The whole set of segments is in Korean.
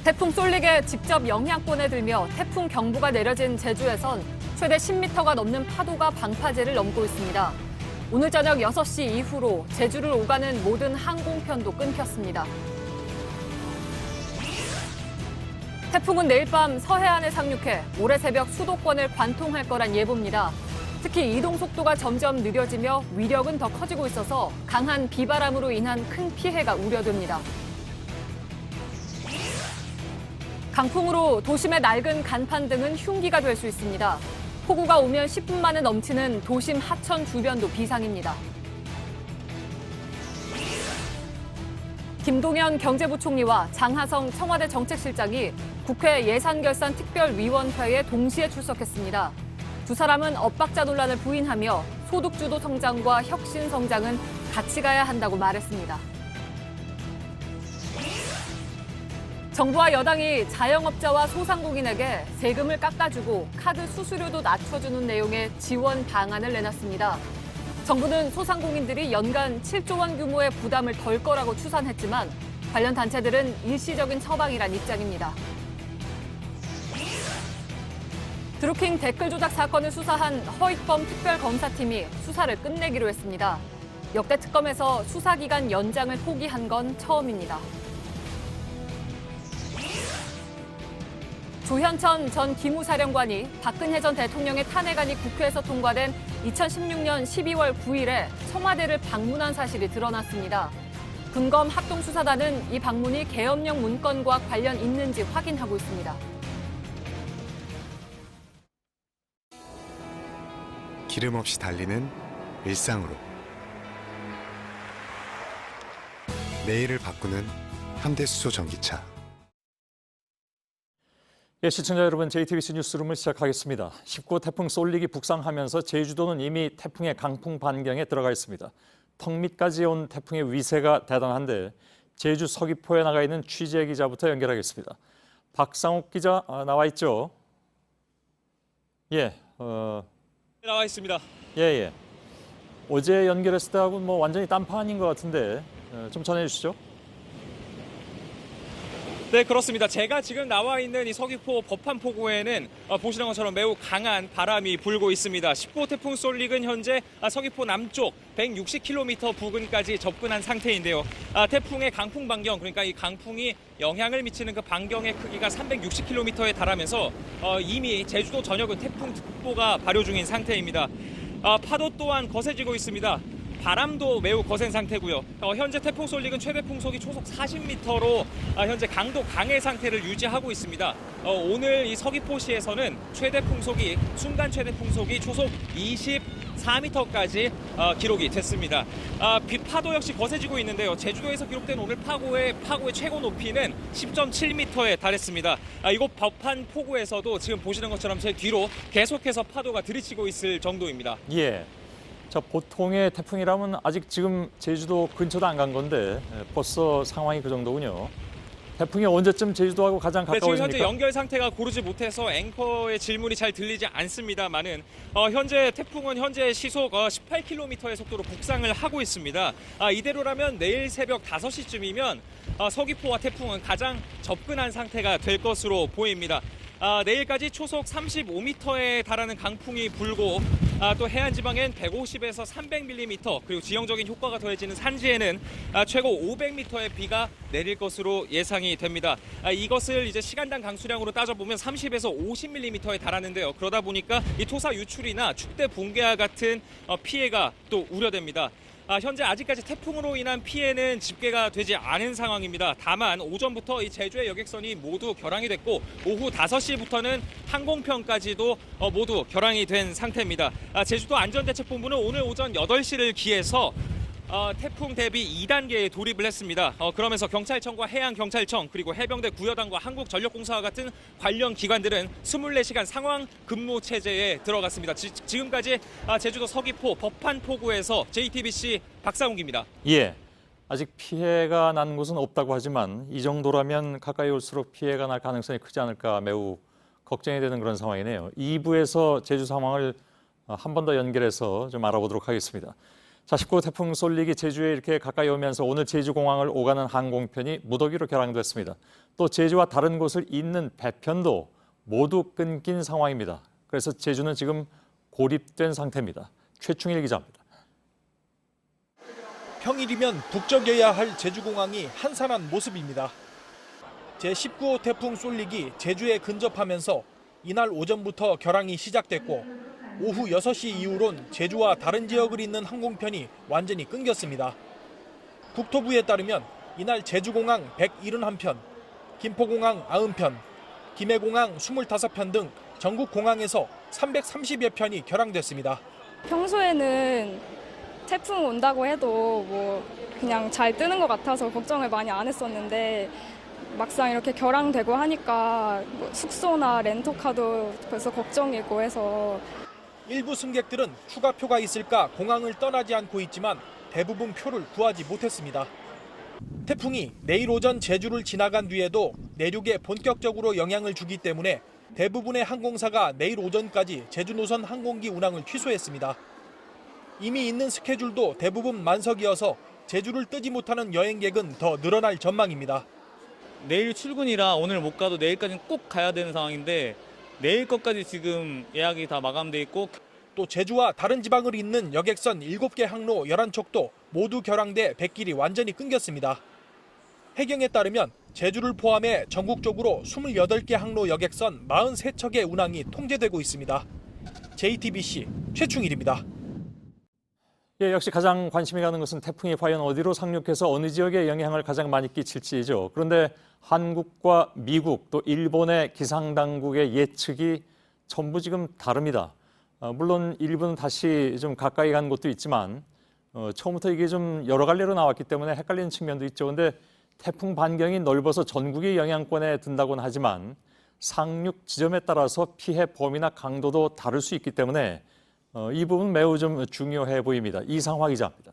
태풍 쏠릭에 직접 영향권에 들며 태풍 경보가 내려진 제주에선 최대 10m가 넘는 파도가 방파제를 넘고 있습니다. 오늘 저녁 6시 이후로 제주를 오가는 모든 항공편도 끊겼습니다. 태풍은 내일 밤 서해안에 상륙해 모레 새벽 수도권을 관통할 거란 예보입니다. 특히 이동 속도가 점점 느려지며 위력은 더 커지고 있어서 강한 비바람으로 인한 큰 피해가 우려됩니다. 강풍으로 도심의 낡은 간판 등은 흉기가 될 수 있습니다. 폭우가 오면 10분 만에 넘치는 도심 하천 주변도 비상입니다. 김동연 경제부총리와 장하성 청와대 정책실장이 국회 예산결산특별위원회에 동시에 출석했습니다. 두 사람은 엇박자 논란을 부인하며 소득주도 성장과 혁신 성장은 같이 가야 한다고 말했습니다. 정부와 여당이 자영업자와 소상공인에게 세금을 깎아주고 카드 수수료도 낮춰주는 내용의 지원 방안을 내놨습니다. 정부는 소상공인들이 연간 7조 원 규모의 부담을 덜 거라고 추산했지만 관련 단체들은 일시적인 처방이란 입장입니다. 드루킹 댓글 조작 사건을 수사한 허익범 특별검사팀이 수사를 끝내기로 했습니다. 역대 특검에서 수사기간 연장을 포기한 건 처음입니다. 조현천 전 기무사령관이 박근혜 전 대통령의 탄핵안이 국회에서 통과된 2016년 12월 9일에 청와대를 방문한 사실이 드러났습니다. 군검 합동수사단은 이 방문이 계엄령 문건과 관련 있는지 확인하고 있습니다. 기름 없이 달리는 일상으로 내일을 바꾸는 현대수소 전기차. 예, 시청자 여러분, JTBC 뉴스룸을 시작하겠습니다. 19호 태풍 쏠릭이 북상하면서 제주도는 이미 태풍의 강풍 반경에 들어가 있습니다. 턱 밑까지 온 태풍의 위세가 대단한데 제주 서귀포에 나가 있는 취재 기자부터 연결하겠습니다. 박상욱 기자 나와 있죠? 예, 나와 있습니다. 예. 어제 연결했을 때하고 뭐 완전히 딴판인 것 같은데 좀 전해주시죠. 네, 그렇습니다. 제가 지금 나와 있는 이 서귀포 법한포구에는 보시는 것처럼 매우 강한 바람이 불고 있습니다. 19호 태풍 쏠릭은 현재 서귀포 남쪽 160km 부근까지 접근한 상태인데요. 태풍의 강풍 반경, 그러니까 이 강풍이 영향을 미치는 그 반경의 크기가 360km에 달하면서 이미 제주도 전역은 태풍특보가 발효 중인 상태입니다. 파도 또한 거세지고 있습니다. 바람도 매우 거센 상태고요. 현재 태풍 쏠릭은 최대 풍속이 초속 40m로 현재 강도 강해 상태를 유지하고 있습니다. 오늘 이 서귀포시에서는 순간 최대 풍속이 초속 24m까지 기록이 됐습니다. 파도 역시 거세지고 있는데요. 제주도에서 기록된 오늘 파고의 최고 높이는 10.7m에 달했습니다. 이곳 법한포구에서도 지금 보시는 것처럼 제 뒤로 계속해서 파도가 들이치고 있을 정도입니다. 예. 자, 보통의 태풍이라면 아직 지금 제주도 근처도 안 간 건데 벌써 상황이 그 정도군요. 태풍이 언제쯤 제주도하고 가장 네, 가까워집니까? 지금 현재 연결 상태가 고르지 못해서 앵커의 질문이 잘 들리지 않습니다만은 현재 태풍은 현재 시속 18km의 속도로 북상을 하고 있습니다. 이대로라면 내일 새벽 5시쯤이면 서귀포와 태풍은 가장 접근한 상태가 될 것으로 보입니다. 내일까지 초속 35m에 달하는 강풍이 불고 또 해안 지방엔 150에서 300mm 그리고 지형적인 효과가 더해지는 산지에는 최고 500m의 비가 내릴 것으로 예상이 됩니다. 이것을 이제 시간당 강수량으로 따져보면 30에서 50mm에 달하는데요. 그러다 보니까 이 토사 유출이나 축대 붕괴와 같은 피해가 또 우려됩니다. 현재 아직까지 태풍으로 인한 피해는 집계가 되지 않은 상황입니다. 다만 오전부터 이 제주의 여객선이 모두 결항이 됐고 오후 5시부터는 항공편까지도 모두 결항이 된 상태입니다. 제주도 안전대책본부는 오늘 오전 8시를 기해서 태풍 대비 2단계에 돌입을 했습니다. 그러면서 경찰청과 해양경찰청 그리고 해병대 구여단과 한국전력공사와 같은 관련 기관들은 24시간 상황 근무 체제에 들어갔습니다. 지금까지 제주도 서귀포 법한포구에서 JTBC 박상욱입니다. 예. 아직 피해가 난 곳은 없다고 하지만 이 정도라면 가까이 올수록 피해가 날 가능성이 크지 않을까 매우 걱정이 되는 그런 상황이네요. 2부에서 제주 상황을 한 번 더 연결해서 좀 알아보도록 하겠습니다. 자, 19호 태풍 쏠릭이 제주에 이렇게 가까이 오면서 오늘 제주공항을 오가는 항공편이 무더기로 결항됐습니다. 또 제주와 다른 곳을 잇는 배편도 모두 끊긴 상황입니다. 그래서 제주는 지금 고립된 상태입니다. 최충일 기자입니다. 평일이면 북적여야 할 제주공항이 한산한 모습입니다. 제19호 태풍 쏠릭이 제주에 근접하면서 이날 오전부터 결항이 시작됐고 오후 6시 이후론 제주와 다른 지역을 잇는 항공편이 완전히 끊겼습니다. 국토부에 따르면 이날 제주공항 171편, 김포공항 90편, 김해공항 25편 등 전국 공항에서 330여 편이 결항됐습니다. 평소에는 태풍 온다고 해도 뭐 그냥 잘 뜨는 것 같아서 걱정을 많이 안 했었는데 막상 이렇게 결항되고 하니까 뭐 숙소나 렌터카도 벌써 걱정이고 해서 일부 승객들은 추가표가 있을까 공항을 떠나지 않고 있지만 대부분 표를 구하지 못했습니다. 태풍이 내일 오전 제주를 지나간 뒤에도 내륙에 본격적으로 영향을 주기 때문에 대부분의 항공사가 내일 오전까지 제주 노선 항공기 운항을 취소했습니다. 이미 있는 스케줄도 대부분 만석이어서 제주를 뜨지 못하는 여행객은 더 늘어날 전망입니다. 내일 출근이라 오늘 못 가도 내일까지는 꼭 가야 되는 상황인데 내일 것까지 지금 예약이 다 마감돼 있고 또 제주와 다른 지방을 잇는 여객선 7개 항로 11척도 모두 결항돼 백길이 완전히 끊겼습니다. 해경에 따르면 제주를 포함해 전국적으로 28개 항로 여객선 43척의 운항이 통제되고 있습니다. JTBC 최충일입니다. 예, 역시 가장 관심이 가는 것은 태풍이 과연 어디로 상륙해서 어느 지역에 영향을 가장 많이 끼칠지죠. 그런데 한국과 미국 또 일본의 기상당국의 예측이 전부 지금 다릅니다. 물론 일본은 다시 좀 가까이 간 곳도 있지만 처음부터 이게 좀 여러 갈래로 나왔기 때문에 헷갈리는 측면도 있죠. 그런데 태풍 반경이 넓어서 전국이 영향권에 든다고는 하지만 상륙 지점에 따라서 피해 범위나 강도도 다를 수 있기 때문에 이 부분 매우 좀 중요해 보입니다. 이상화 기자입니다.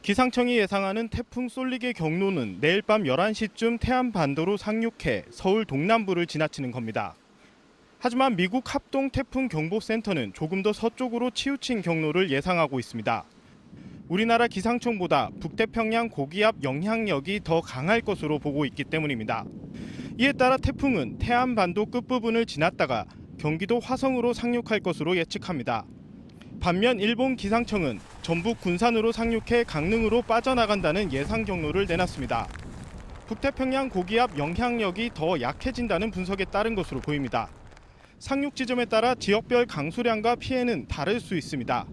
기상청이 예상하는 태풍 쏠릭의 경로는 내일 밤 11시쯤 태안 반도로 상륙해 서울 동남부를 지나치는 겁니다. 하지만 미국 합동 태풍 경보센터는 조금 더 서쪽으로 치우친 경로를 예상하고 있습니다. 우리나라 기상청보다 북태평양 고기압 영향력이 더 강할 것으로 보고 있기 때문입니다. 이에 따라 태풍은 태안 반도 끝부분을 지났다가 경기도 화성으로 상륙할 것으로 예측합니다. 반면 일본 기상청은 전북 군산으로 상륙해 강릉으로 빠져나간다는 예상 경로를 내놨습니다. 북태평양 고기압 영향력이 더 약해진다는 분석에 따른 것으로 보입니다. 상륙 지점에 따라 지역별 강수량과 피해는 다를 수 있습니다.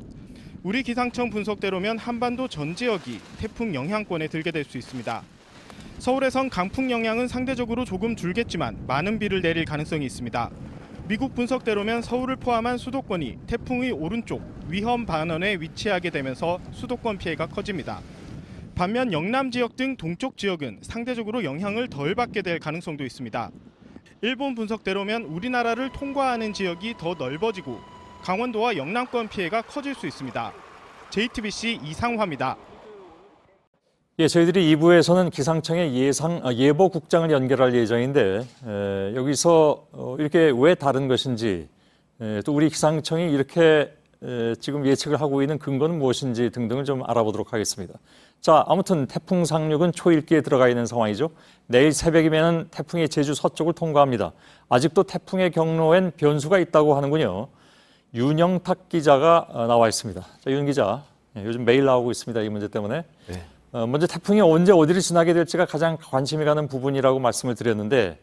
우리 기상청 분석대로면 한반도 전 지역이 태풍 영향권에 들게 될 수 있습니다. 서울에선 강풍 영향은 상대적으로 조금 줄겠지만 많은 비를 내릴 가능성이 있습니다. 미국 분석대로면 서울을 포함한 수도권이 태풍의 오른쪽 위험 반원에 위치하게 되면서 수도권 피해가 커집니다. 반면 영남 지역 등 동쪽 지역은 상대적으로 영향을 덜 받게 될 가능성도 있습니다. 일본 분석대로면 우리나라를 통과하는 지역이 더 넓어지고 강원도와 영남권 피해가 커질 수 있습니다. JTBC 이상화입니다. 예, 저희들이 2부에서는 기상청의 예보국장을 연결할 예정인데 여기서 이렇게 왜 다른 것인지 또 우리 기상청이 이렇게 지금 예측을 하고 있는 근거는 무엇인지 등등을 좀 알아보도록 하겠습니다. 자, 아무튼 태풍 상륙은 초읽기에 들어가 있는 상황이죠. 내일 새벽이면 태풍이 제주 서쪽을 통과합니다. 아직도 태풍의 경로엔 변수가 있다고 하는군요. 윤영탁 기자가 나와 있습니다. 자, 윤 기자, 요즘 매일 나오고 있습니다. 이 문제 때문에. 네. 먼저 태풍이 언제 어디를 지나게 될지가 가장 관심이 가는 부분이라고 말씀을 드렸는데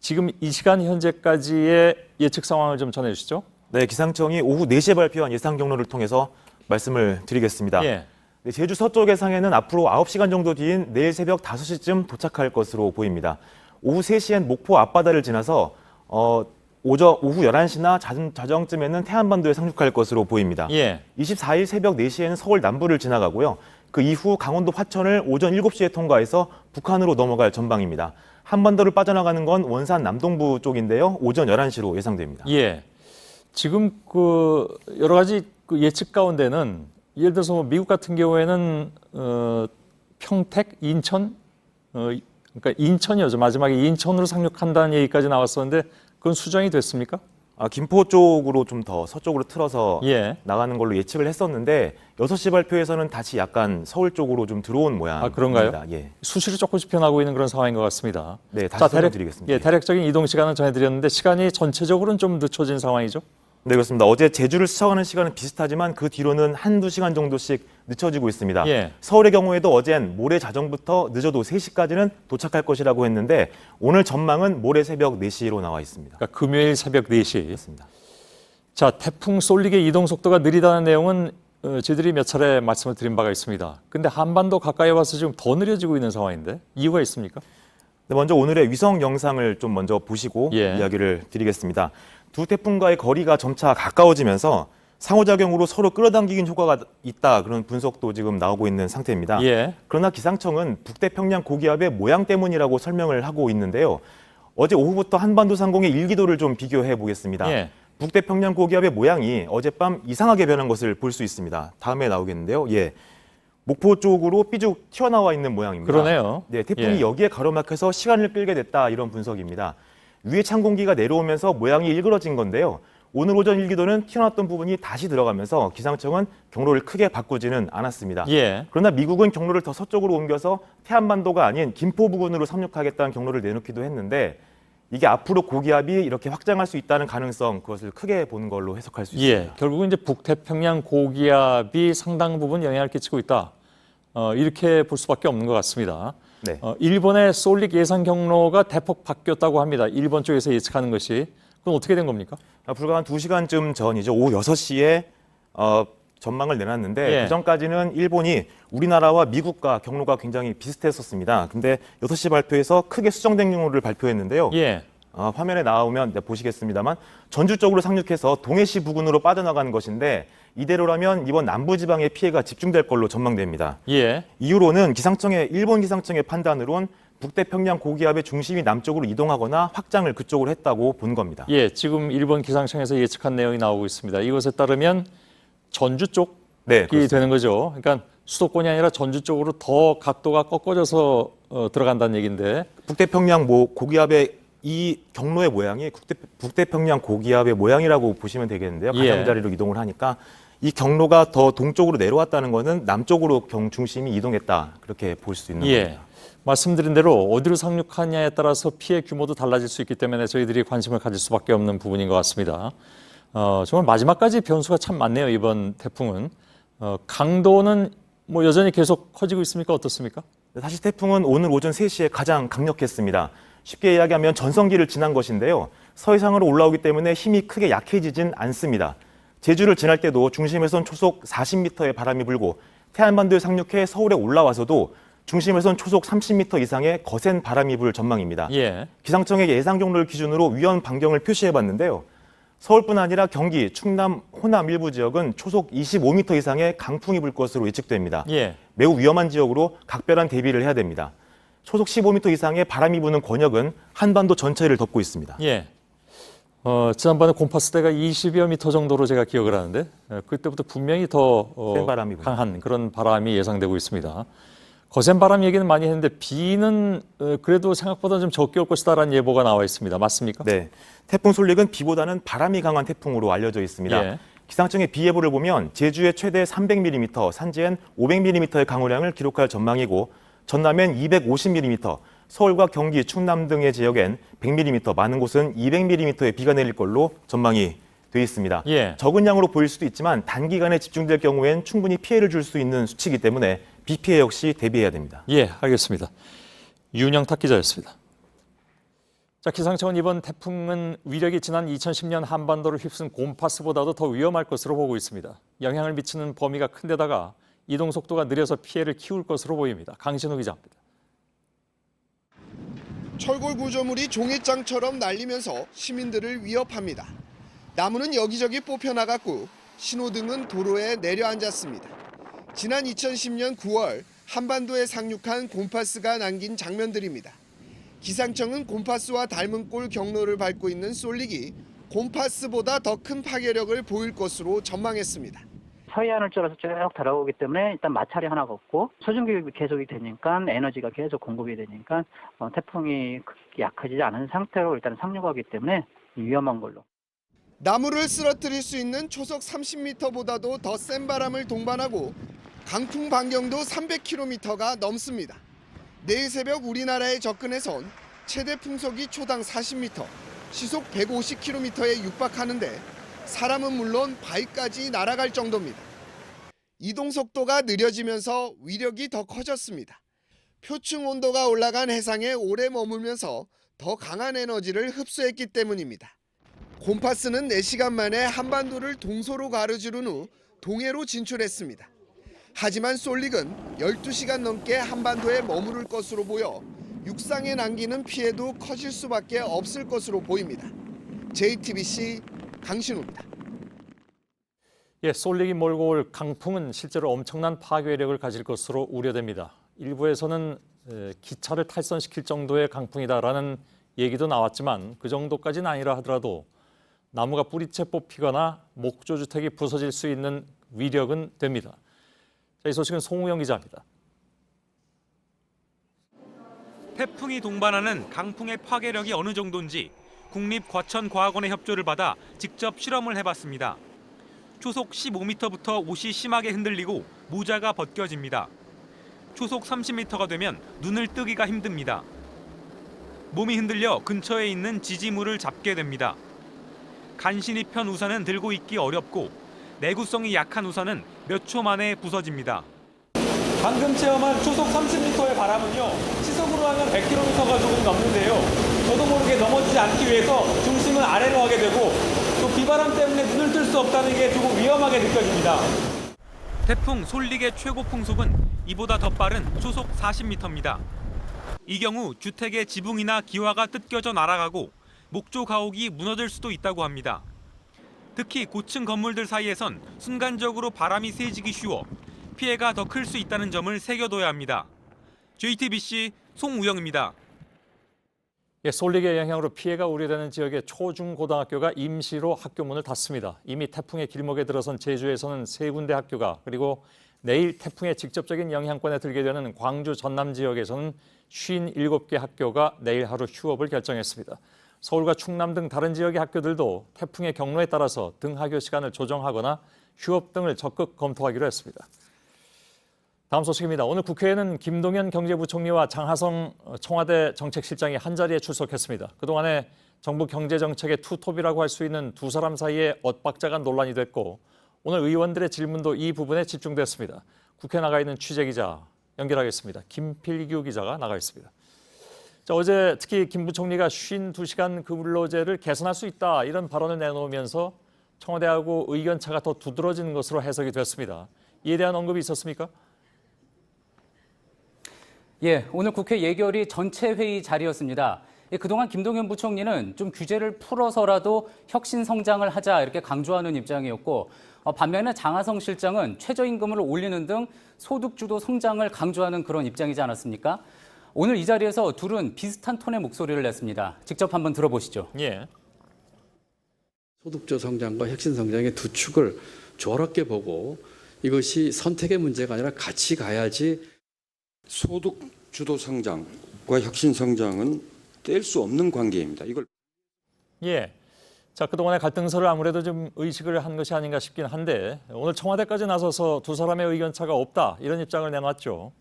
지금 이 시간 현재까지의 예측 상황을 좀 전해주시죠. 네, 기상청이 오후 4시에 발표한 예상 경로를 통해서 말씀을 드리겠습니다. 예. 네, 제주 서쪽 해상에는 앞으로 9시간 정도 뒤인 내일 새벽 5시쯤 도착할 것으로 보입니다. 오후 3시엔 목포 앞바다를 지나서 오후 11시나 자정쯤에는 태안반도에 상륙할 것으로 보입니다. 예. 24일 새벽 4시에는 서울 남부를 지나가고요. 그 이후 강원도 화천을 오전 7시에 통과해서 북한으로 넘어갈 전방입니다. 한반도를 빠져나가는 건 원산 남동부 쪽인데요. 오전 11시로 예상됩니다. 예. 지금 그 여러 가지 그 예측 가운데는 예를 들어서 뭐 미국 같은 경우에는 평택, 인천, 그러니까 인천이었죠. 마지막에 인천으로 상륙한다는 얘기까지 나왔었는데 그건 수정이 됐습니까? 김포 쪽으로 좀 더 서쪽으로 틀어서 예. 나가는 걸로 예측을 했었는데 6시 발표에서는 다시 약간 서울 쪽으로 좀 들어온 모양입니다. 그런가요? 예. 수시로 조금씩 변하고 있는 그런 상황인 것 같습니다. 네, 다시 설명드리겠습니다. 예, 대략적인 이동 시간은 전해드렸는데 시간이 전체적으로는 좀 늦춰진 상황이죠? 네, 그렇습니다. 어제 제주를 스쳐가는 시간은 비슷하지만 그 뒤로는 한두 시간 정도씩 늦춰지고 있습니다. 예. 서울의 경우에도 어젠 모레 자정부터 늦어도 3시까지는 도착할 것이라고 했는데 오늘 전망은 모레 새벽 4시로 나와 있습니다. 그러니까 금요일 새벽 4시. 그렇습니다. 자, 태풍 쏠릭의 이동 속도가 느리다는 내용은 저희들이 몇 차례 말씀을 드린 바가 있습니다. 근데 한반도 가까이 와서 지금 더 느려지고 있는 상황인데 이유가 있습니까? 네, 먼저 오늘의 위성 영상을 좀 먼저 보시고 예. 이야기를 드리겠습니다. 두 태풍과의 거리가 점차 가까워지면서 상호작용으로 서로 끌어당기긴 효과가 있다, 그런 분석도 지금 나오고 있는 상태입니다. 예. 그러나 기상청은 북태평양 고기압의 모양 때문이라고 설명을 하고 있는데요. 어제 오후부터 한반도 상공의 일기도를 좀 비교해 보겠습니다. 예. 북태평양 고기압의 모양이 어젯밤 이상하게 변한 것을 볼 수 있습니다. 다음에 나오겠는데요. 예. 목포 쪽으로 삐죽 튀어나와 있는 모양입니다. 그러네요. 네, 태풍이 예. 여기에 가로막혀서 시간을 끌게 됐다, 이런 분석입니다. 위에 찬 공기가 내려오면서 모양이 일그러진 건데요. 오늘 오전 일기도는 튀어나왔던 부분이 다시 들어가면서 기상청은 경로를 크게 바꾸지는 않았습니다. 예. 그러나 미국은 경로를 더 서쪽으로 옮겨서 태안반도가 아닌 김포 부근으로 상륙하겠다는 경로를 내놓기도 했는데 이게 앞으로 고기압이 이렇게 확장할 수 있다는 가능성, 그것을 크게 보는 걸로 해석할 수 있습니다. 예. 결국은 이제 북태평양 고기압이 상당 부분 영향을 끼치고 있다. 이렇게 볼 수밖에 없는 것 같습니다. 네. 일본의 쏠릭 예상 경로가 대폭 바뀌었다고 합니다. 일본 쪽에서 예측하는 것이. 그건 어떻게 된 겁니까? 불과 한 2시간쯤 전이죠. 오후 6시에 전망을 내놨는데 예. 그전까지는 일본이 우리나라와 미국과 경로가 굉장히 비슷했었습니다. 근데 6시 발표에서 크게 수정된 경로를 발표했는데요. 예. 화면에 나오면 보시겠습니다만 전주 쪽으로 상륙해서 동해시 부근으로 빠져나가는 것인데 이대로라면 이번 남부지방의 피해가 집중될 걸로 전망됩니다. 예. 이후로는 일본 기상청의 판단으론 북태평양 고기압의 중심이 남쪽으로 이동하거나 확장을 그쪽으로 했다고 본 겁니다. 예. 지금 일본 기상청에서 예측한 내용이 나오고 있습니다. 이것에 따르면 전주 쪽이 네, 그렇습니다. 되는 거죠. 그러니까 수도권이 아니라 전주 쪽으로 더 각도가 꺾어져서 들어간다는 얘기인데. 북태평양 고기압의 이 경로의 모양이 북태평양 고기압의 모양이라고 보시면 되겠는데요. 예. 가장자리로 이동을 하니까 이 경로가 더 동쪽으로 내려왔다는 것은 남쪽으로 중심이 이동했다, 그렇게 볼 수 있는 예. 겁니다. 말씀드린 대로 어디로 상륙하냐에 따라서 피해 규모도 달라질 수 있기 때문에 저희들이 관심을 가질 수밖에 없는 부분인 것 같습니다. 정말 마지막까지 변수가 참 많네요, 이번 태풍은. 강도는 뭐 여전히 계속 커지고 있습니까? 어떻습니까? 사실 태풍은 오늘 오전 3시에 가장 강력했습니다. 쉽게 이야기하면 전성기를 지난 것인데요. 서해상으로 올라오기 때문에 힘이 크게 약해지진 않습니다. 제주를 지날 때도 중심에선 초속 40m의 바람이 불고 태안반도에 상륙해 서울에 올라와서도 중심에선 초속 30m 이상의 거센 바람이 불 전망입니다. 예. 기상청의 예상 경로를 기준으로 위험 반경을 표시해봤는데요. 서울뿐 아니라 경기, 충남, 호남 일부 지역은 초속 25m 이상의 강풍이 불 것으로 예측됩니다. 예. 매우 위험한 지역으로 각별한 대비를 해야 됩니다. 초속 15m 이상의 바람이 부는 권역은 한반도 전체를 덮고 있습니다. 예. 지난번에 곰파스대가 20여 미터 정도로 제가 기억을 하는데 그때부터 분명히 더 센 바람이 불고. 강한 그런 바람이 예상되고 있습니다. 거센 바람 얘기는 많이 했는데 비는 그래도 생각보다 좀 적게 올 것이다라는 예보가 나와 있습니다. 맞습니까? 네, 태풍 쏠릭은 비보다는 바람이 강한 태풍으로 알려져 있습니다. 예. 기상청의 비 예보를 보면 제주에 최대 300mm, 산지엔 500mm의 강우량을 기록할 전망이고 전남엔 250mm, 서울과 경기, 충남 등의 지역엔 100mm, 많은 곳은 200mm의 비가 내릴 걸로 전망이 되어 있습니다. 예. 적은 양으로 보일 수도 있지만 단기간에 집중될 경우엔 충분히 피해를 줄 수 있는 수치이기 때문에 비 피해 역시 대비해야 됩니다. 예, 알겠습니다. 윤영탁 기자였습니다. 자, 기상청은 이번 태풍은 위력이 지난 2010년 한반도를 휩쓴 곰파스보다도 더 위험할 것으로 보고 있습니다. 영향을 미치는 범위가 큰 데다가 이동 속도가 느려서 피해를 키울 것으로 보입니다. 강신호 기자입니다. 철골 구조물이 종이장처럼 날리면서 시민들을 위협합니다. 나무는 여기저기 뽑혀나갔고 신호등은 도로에 내려앉았습니다. 지난 2010년 9월 한반도에 상륙한 곰파스가 남긴 장면들입니다. 기상청은 곰파스와 닮은 꼴 경로를 밟고 있는 쏠릭이 곰파스보다 더 큰 파괴력을 보일 것으로 전망했습니다. 서해안을 뚫어서 쭉 달아오기 때문에 일단 마찰이 하나가 없고 수증기가 계속이 되니까 에너지가 계속 공급이 되니까 태풍이 약해지지 않은 상태로 일단 상륙하기 때문에 위험한 걸로. 나무를 쓰러뜨릴 수 있는 초속 30m보다도 더 센 바람을 동반하고 강풍 반경도 300km가 넘습니다. 내일 새벽 우리나라에 접근해선 최대 풍속이 초당 40m, 시속 150km에 육박하는데 사람은 물론 바위까지 날아갈 정도입니다. 이동 속도가 느려지면서 위력이 더 커졌습니다. 표층 온도가 올라간 해상에 오래 머물면서 더 강한 에너지를 흡수했기 때문입니다. 곰파스는 4시간 만에 한반도를 동서로 가로지른 후 동해로 진출했습니다. 하지만 솔릭은 12시간 넘게 한반도에 머무를 것으로 보여 육상에 남기는 피해도 커질 수밖에 없을 것으로 보입니다. JTBC 강신호입니다. 예, 솔릭이 몰고 올 강풍은 실제로 엄청난 파괴력을 가질 것으로 우려됩니다. 일부에서는 기차를 탈선시킬 정도의 강풍이다라는 얘기도 나왔지만 그 정도까지는 아니라 하더라도 나무가 뿌리채 뽑히거나 목조주택이 부서질 수 있는 위력은 됩니다. 자, 이 소식은 송우영 기자입니다. 태풍이 동반하는 강풍의 파괴력이 어느 정도인지 국립과천과학원의 협조를 받아 직접 실험을 해봤습니다. 초속 15m부터 옷이 심하게 흔들리고 모자가 벗겨집니다. 초속 30m가 되면 눈을 뜨기가 힘듭니다. 몸이 흔들려 근처에 있는 지지물을 잡게 됩니다. 간신히 편 우산은 들고 있기 어렵고 내구성이 약한 우산은 몇 초 만에 부서집니다. 방금 체험한 초속 30m의 바람은요, 시속으로 하면 100km가 조금 넘는데요. 저도 모르게 넘어지지 않기 위해서 중심을 아래로 하게 되고 또 비바람 때문에 눈을 뜰 수 없다는 게 조금 위험하게 느껴집니다. 태풍 솔릭의 최고 풍속은 이보다 더 빠른 초속 40m입니다. 이 경우 주택의 지붕이나 기와가 뜯겨져 날아가고 목조 가옥이 무너질 수도 있다고 합니다. 특히 고층 건물들 사이에선 순간적으로 바람이 세지기 쉬워 피해가 더 클 수 있다는 점을 새겨둬야 합니다. JTBC 송우영입니다. 예, 솔릭의 영향으로 피해가 우려되는 지역의 초중고등학교가 임시로 학교 문을 닫습니다. 이미 태풍의 길목에 들어선 제주에서는 3군데 학교가, 그리고 내일 태풍의 직접적인 영향권에 들게 되는 광주 전남 지역에서는 57개 학교가 내일 하루 휴업을 결정했습니다. 서울과 충남 등 다른 지역의 학교들도 태풍의 경로에 따라서 등하교 시간을 조정하거나 휴업 등을 적극 검토하기로 했습니다. 다음 소식입니다. 오늘 국회에는 김동연 경제부총리와 장하성 청와대 정책실장이 한자리에 출석했습니다. 그동안에 정부 경제정책의 투톱이라고 할 수 있는 두 사람 사이에 엇박자가 논란이 됐고 오늘 의원들의 질문도 이 부분에 집중됐습니다. 국회 나가 있는 취재기자 연결하겠습니다. 김필규 기자가 나가 있습니다. 자, 어제 특히 김 부총리가 52시간 근로제를 개선할 수 있다 이런 발언을 내놓으면서 청와대하고 의견차가 더 두드러진 것으로 해석이 됐습니다. 이에 대한 언급이 있었습니까? 예, 오늘 국회 예결위 전체 회의 자리였습니다. 그동안 김동연 부총리는 좀 규제를 풀어서라도 혁신 성장을 하자 이렇게 강조하는 입장이었고 반면에 장하성 실장은 최저임금을 올리는 등 소득주도 성장을 강조하는 그런 입장이지 않았습니까? 오늘 이 자리에서 둘은 비슷한 톤의 목소리를 냈습니다. 직접 한번 들어보시죠. 예. 소득주도 성장과 혁신 성장의 두 축을 조화롭게 보고 이것이 선택의 문제가 아니라 같이 가야지. 소득 주도 성장과 혁신 성장은 뗄 수 없는 관계입니다. 이걸 예. 자, 그동안의 갈등설을 아무래도 좀 의식을 한 것이 아닌가 싶긴 한데 오늘 청와대까지 나서서 두 사람의 의견차가 없다 이런 입장을 내놨죠.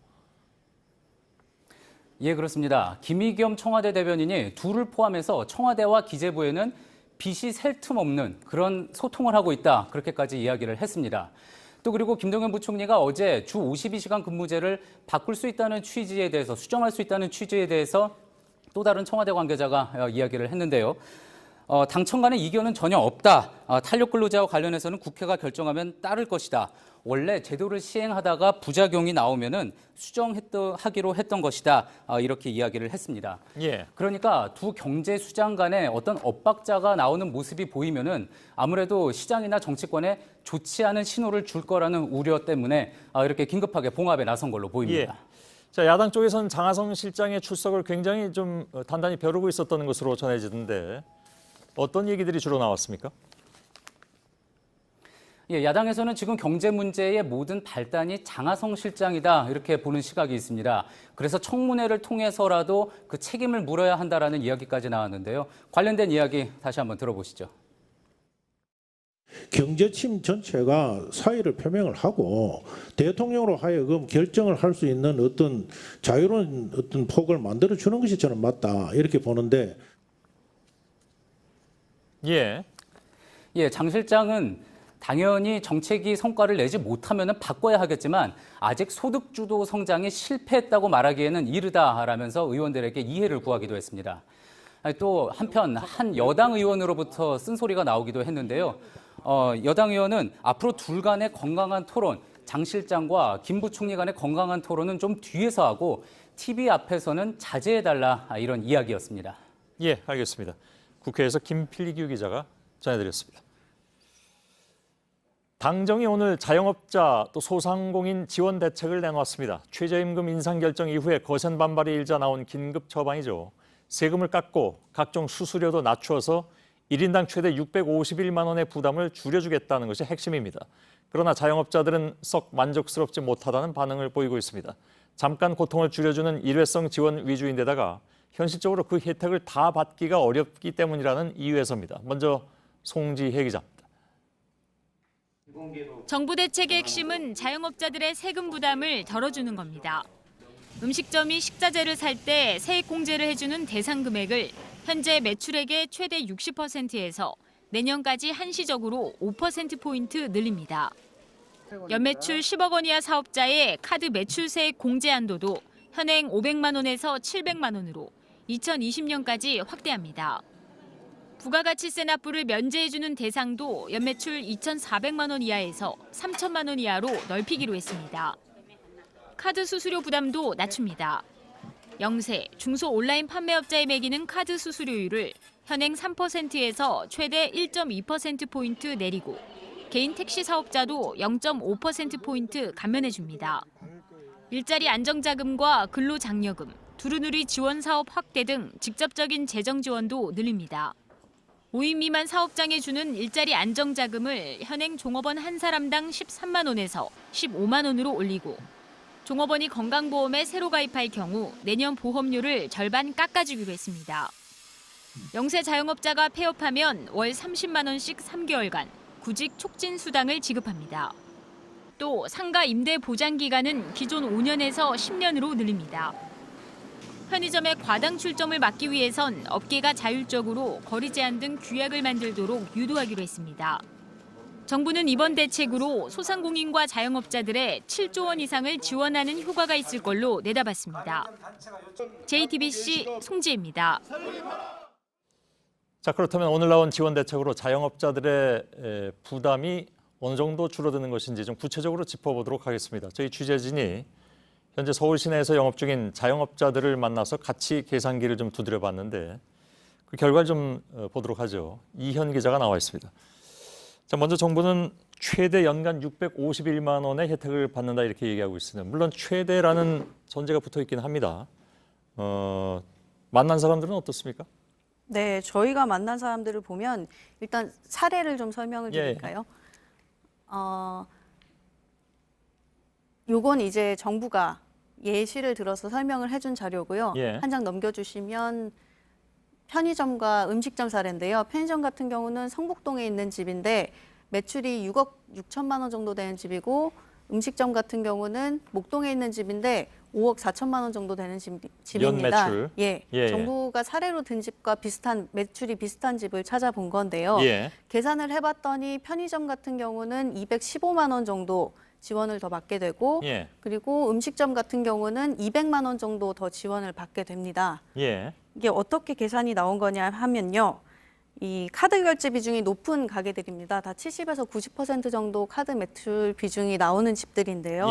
예, 그렇습니다. 김의겸 청와대 대변인이 둘을 포함해서 청와대와 기재부에는 빛이 셀 틈 없는 그런 소통을 하고 있다. 그렇게까지 이야기를 했습니다. 또 그리고 김동연 부총리가 어제 주 52시간 근무제를 바꿀 수 있다는 취지에 대해서 수정할 수 있다는 취지에 대해서 또 다른 청와대 관계자가 이야기를 했는데요. 당청 간의 이견은 전혀 없다. 탄력 근로제와 관련해서는 국회가 결정하면 따를 것이다. 원래 제도를 시행하다가 부작용이 나오면은 수정하기로 했던 것이다. 이렇게 이야기를 했습니다. 예. 그러니까 두 경제수장 간에 어떤 엇박자가 나오는 모습이 보이면은 아무래도 시장이나 정치권에 좋지 않은 신호를 줄 거라는 우려 때문에 이렇게 긴급하게 봉합에 나선 걸로 보입니다. 예. 자, 야당 쪽에서는 장하성 실장의 출석을 굉장히 좀 단단히 벼르고 있었던 것으로 전해지던데 어떤 얘기들이 주로 나왔습니까? 예, 야당에서는 지금 경제 문제의 모든 발단이 장하성 실장이다 이렇게 보는 시각이 있습니다. 그래서 청문회를 통해서라도 그 책임을 물어야 한다라는 이야기까지 나왔는데요. 관련된 이야기 다시 한번 들어보시죠. 경제침 전체가 사의를 표명을 하고 대통령으로 하여금 결정을 할 수 있는 어떤 자유로운 어떤 폭을 만들어 주는 것이 저는 맞다 이렇게 보는데. 예. 예, 장 실장은 당연히 정책이 성과를 내지 못하면 바꿔야 하겠지만 아직 소득주도 성장에 실패했다고 말하기에는 이르다라면서 의원들에게 이해를 구하기도 했습니다. 또 한편 한 여당 의원으로부터 쓴소리가 나오기도 했는데요. 여당 의원은 앞으로 둘 간의 건강한 토론, 장 실장과 김 부총리 간의 건강한 토론은 좀 뒤에서 하고 TV 앞에서는 자제해달라 이런 이야기였습니다. 예, 알겠습니다. 국회에서 김필규 기자가 전해드렸습니다. 당정이 오늘 자영업자 또 소상공인 지원 대책을 내놓았습니다. 최저임금 인상 결정 이후에 거센 반발이 일자 나온 긴급 처방이죠. 세금을 깎고 각종 수수료도 낮추어서 1인당 최대 651만 원의 부담을 줄여주겠다는 것이 핵심입니다. 그러나 자영업자들은 썩 만족스럽지 못하다는 반응을 보이고 있습니다. 잠깐 고통을 줄여주는 일회성 지원 위주인데다가 현실적으로 그 혜택을 다 받기가 어렵기 때문이라는 이유에서입니다. 먼저 송지혜 기자입니다. 정부 대책의 핵심은 자영업자들의 세금 부담을 덜어주는 겁니다. 음식점이 식자재를 살 때 세액공제를 해주는 대상 금액을 현재 매출액의 최대 60%에서 내년까지 한시적으로 5%포인트 늘립니다. 연매출 10억 원 이하 사업자의 카드 매출세액 공제 한도도 현행 500만 원에서 700만 원으로 2020년까지 확대합니다. 부가가치세 납부를 면제해주는 대상도 연매출 2,400만 원 이하에서 3천만 원 이하로 넓히기로 했습니다. 카드 수수료 부담도 낮춥니다. 영세, 중소 온라인 판매업자에 매기는 카드 수수료율을 현행 3%에서 최대 1.2%포인트 내리고 개인 택시 사업자도 0.5%포인트 감면해줍니다. 일자리 안정자금과 근로장려금, 두루누리 지원 사업 확대 등 직접적인 재정 지원도 늘립니다. 5인 미만 사업장에 주는 일자리 안정자금을 현행 종업원 한 사람당 13만 원에서 15만 원으로 올리고 종업원이 건강보험에 새로 가입할 경우 내년 보험료를 절반 깎아주기로 했습니다. 영세 자영업자가 폐업하면 월 30만 원씩 3개월간 구직 촉진 수당을 지급합니다. 또 상가 임대 보장 기간은 기존 5년에서 10년으로 늘립니다. 편의점의 과당 출점을 막기 위해선 업계가 자율적으로 거리 제한 등 규약을 만들도록 유도하기로 했습니다. 정부는 이번 대책으로 소상공인과 자영업자들의 7조 원 이상을 지원하는 효과가 있을 걸로 내다봤습니다. JTBC 송지혜입니다. 자, 그렇다면 오늘 나온 지원 대책으로 자영업자들의 부담이 어느 정도 줄어드는 것인지 좀 구체적으로 짚어보도록 하겠습니다. 저희 취재진이 현재 서울 시내에서 영업 중인 자영업자들을 만나서 같이 계산기를 좀 두드려봤는데 그 결과를 좀 보도록 하죠. 이현 기자가 나와 있습니다. 자, 먼저 정부는 최대 연간 651만 원의 혜택을 받는다 이렇게 얘기하고 있습니다. 물론 최대라는 전제가 붙어 있긴 합니다. 만난 사람들은 어떻습니까? 네, 저희가 만난 사람들을 보면 일단 사례를 좀 설명을 드릴까요? 요건 이제 정부가 예시를 들어서 설명을 해준 자료고요. 한 장 넘겨주시면 편의점과 음식점 사례인데요. 편의점 같은 경우는 성북동에 있는 집인데 매출이 6억 6천만 원 정도 되는 집이고 음식점 같은 경우는 목동에 있는 집인데 5억 4천만 원 정도 되는 집입니다. 연매출. 예. 정부가 사례로 든 집과 비슷한 매출이 비슷한 집을 찾아본 건데요. 계산을 해봤더니 편의점 같은 경우는 215만 원 정도 지원을 더 받게 되고 그리고 음식점 같은 경우는 200만 원 정도 더 지원을 받게 됩니다. 이게 어떻게 계산이 나온 거냐 하면요. 이 카드 결제 비중이 높은 가게들입니다. 다 70에서 90% 정도 카드 매출 비중이 나오는 집들인데요.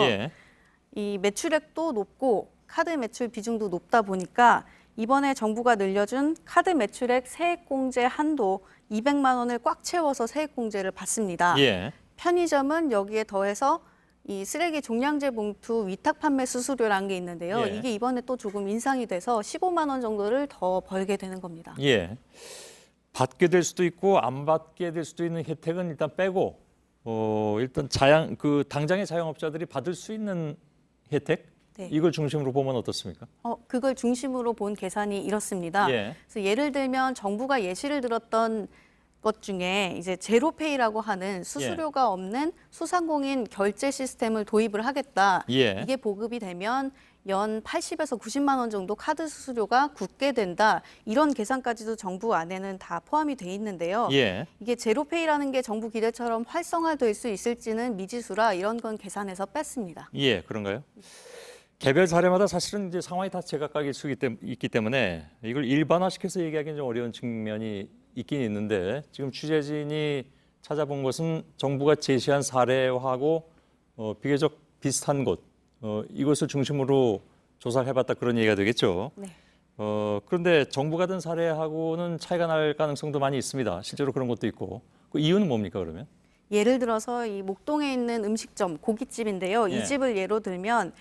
이 매출액도 높고 카드 매출 비중도 높다 보니까 이번에 정부가 늘려준 카드 매출액 세액공제 한도 200만 원을 꽉 채워서 세액공제를 받습니다. 편의점은 여기에 더해서 이 쓰레기 종량제 봉투 위탁 판매 수수료라는 게 있는데요. 이게 이번에 또 조금 인상이 돼서 15만 원 정도를 더 벌게 되는 겁니다. 받게 될 수도 있고 안 받게 될 수도 있는 혜택은 일단 빼고 일단 당장의 자영업자들이 받을 수 있는 혜택 이걸 중심으로 보면 어떻습니까? 그걸 중심으로 본 계산이 이렇습니다. 그래서 예를 들면 정부가 예시를 들었던 것 중에 이제 제로페이라고 하는 수수료가 없는 소상공인 결제 시스템을 도입을 하겠다. 이게 보급이 되면 연 80에서 90만 원 정도 카드 수수료가 굳게 된다. 이런 계산까지도 정부 안에는 다 포함이 돼 있는데요. 이게 제로페이라는 게 정부 기대처럼 활성화될 수 있을지는 미지수라 이런 건 계산해서 뺐습니다. 그런가요? 개별 사례마다 사실은 이제 상황이 다 제각각일 수 있기 때문에 이걸 일반화시켜서 얘기하기는 좀 어려운 측면이 있긴 있는데 지금 취재진이 찾아본 것은 정부가 제시한 사례하고 비교적 비슷한 곳 이것을 중심으로 조사를 해봤다 그런 얘기가 되겠죠. 그런데 정부가 든 사례하고는 차이가 날 가능성도 많이 있습니다. 실제로 그런 것도 있고. 그 이유는 뭡니까 그러면? 예를 들어서 이 목동에 있는 음식점, 고깃집인데요. 이 집을 예로 들면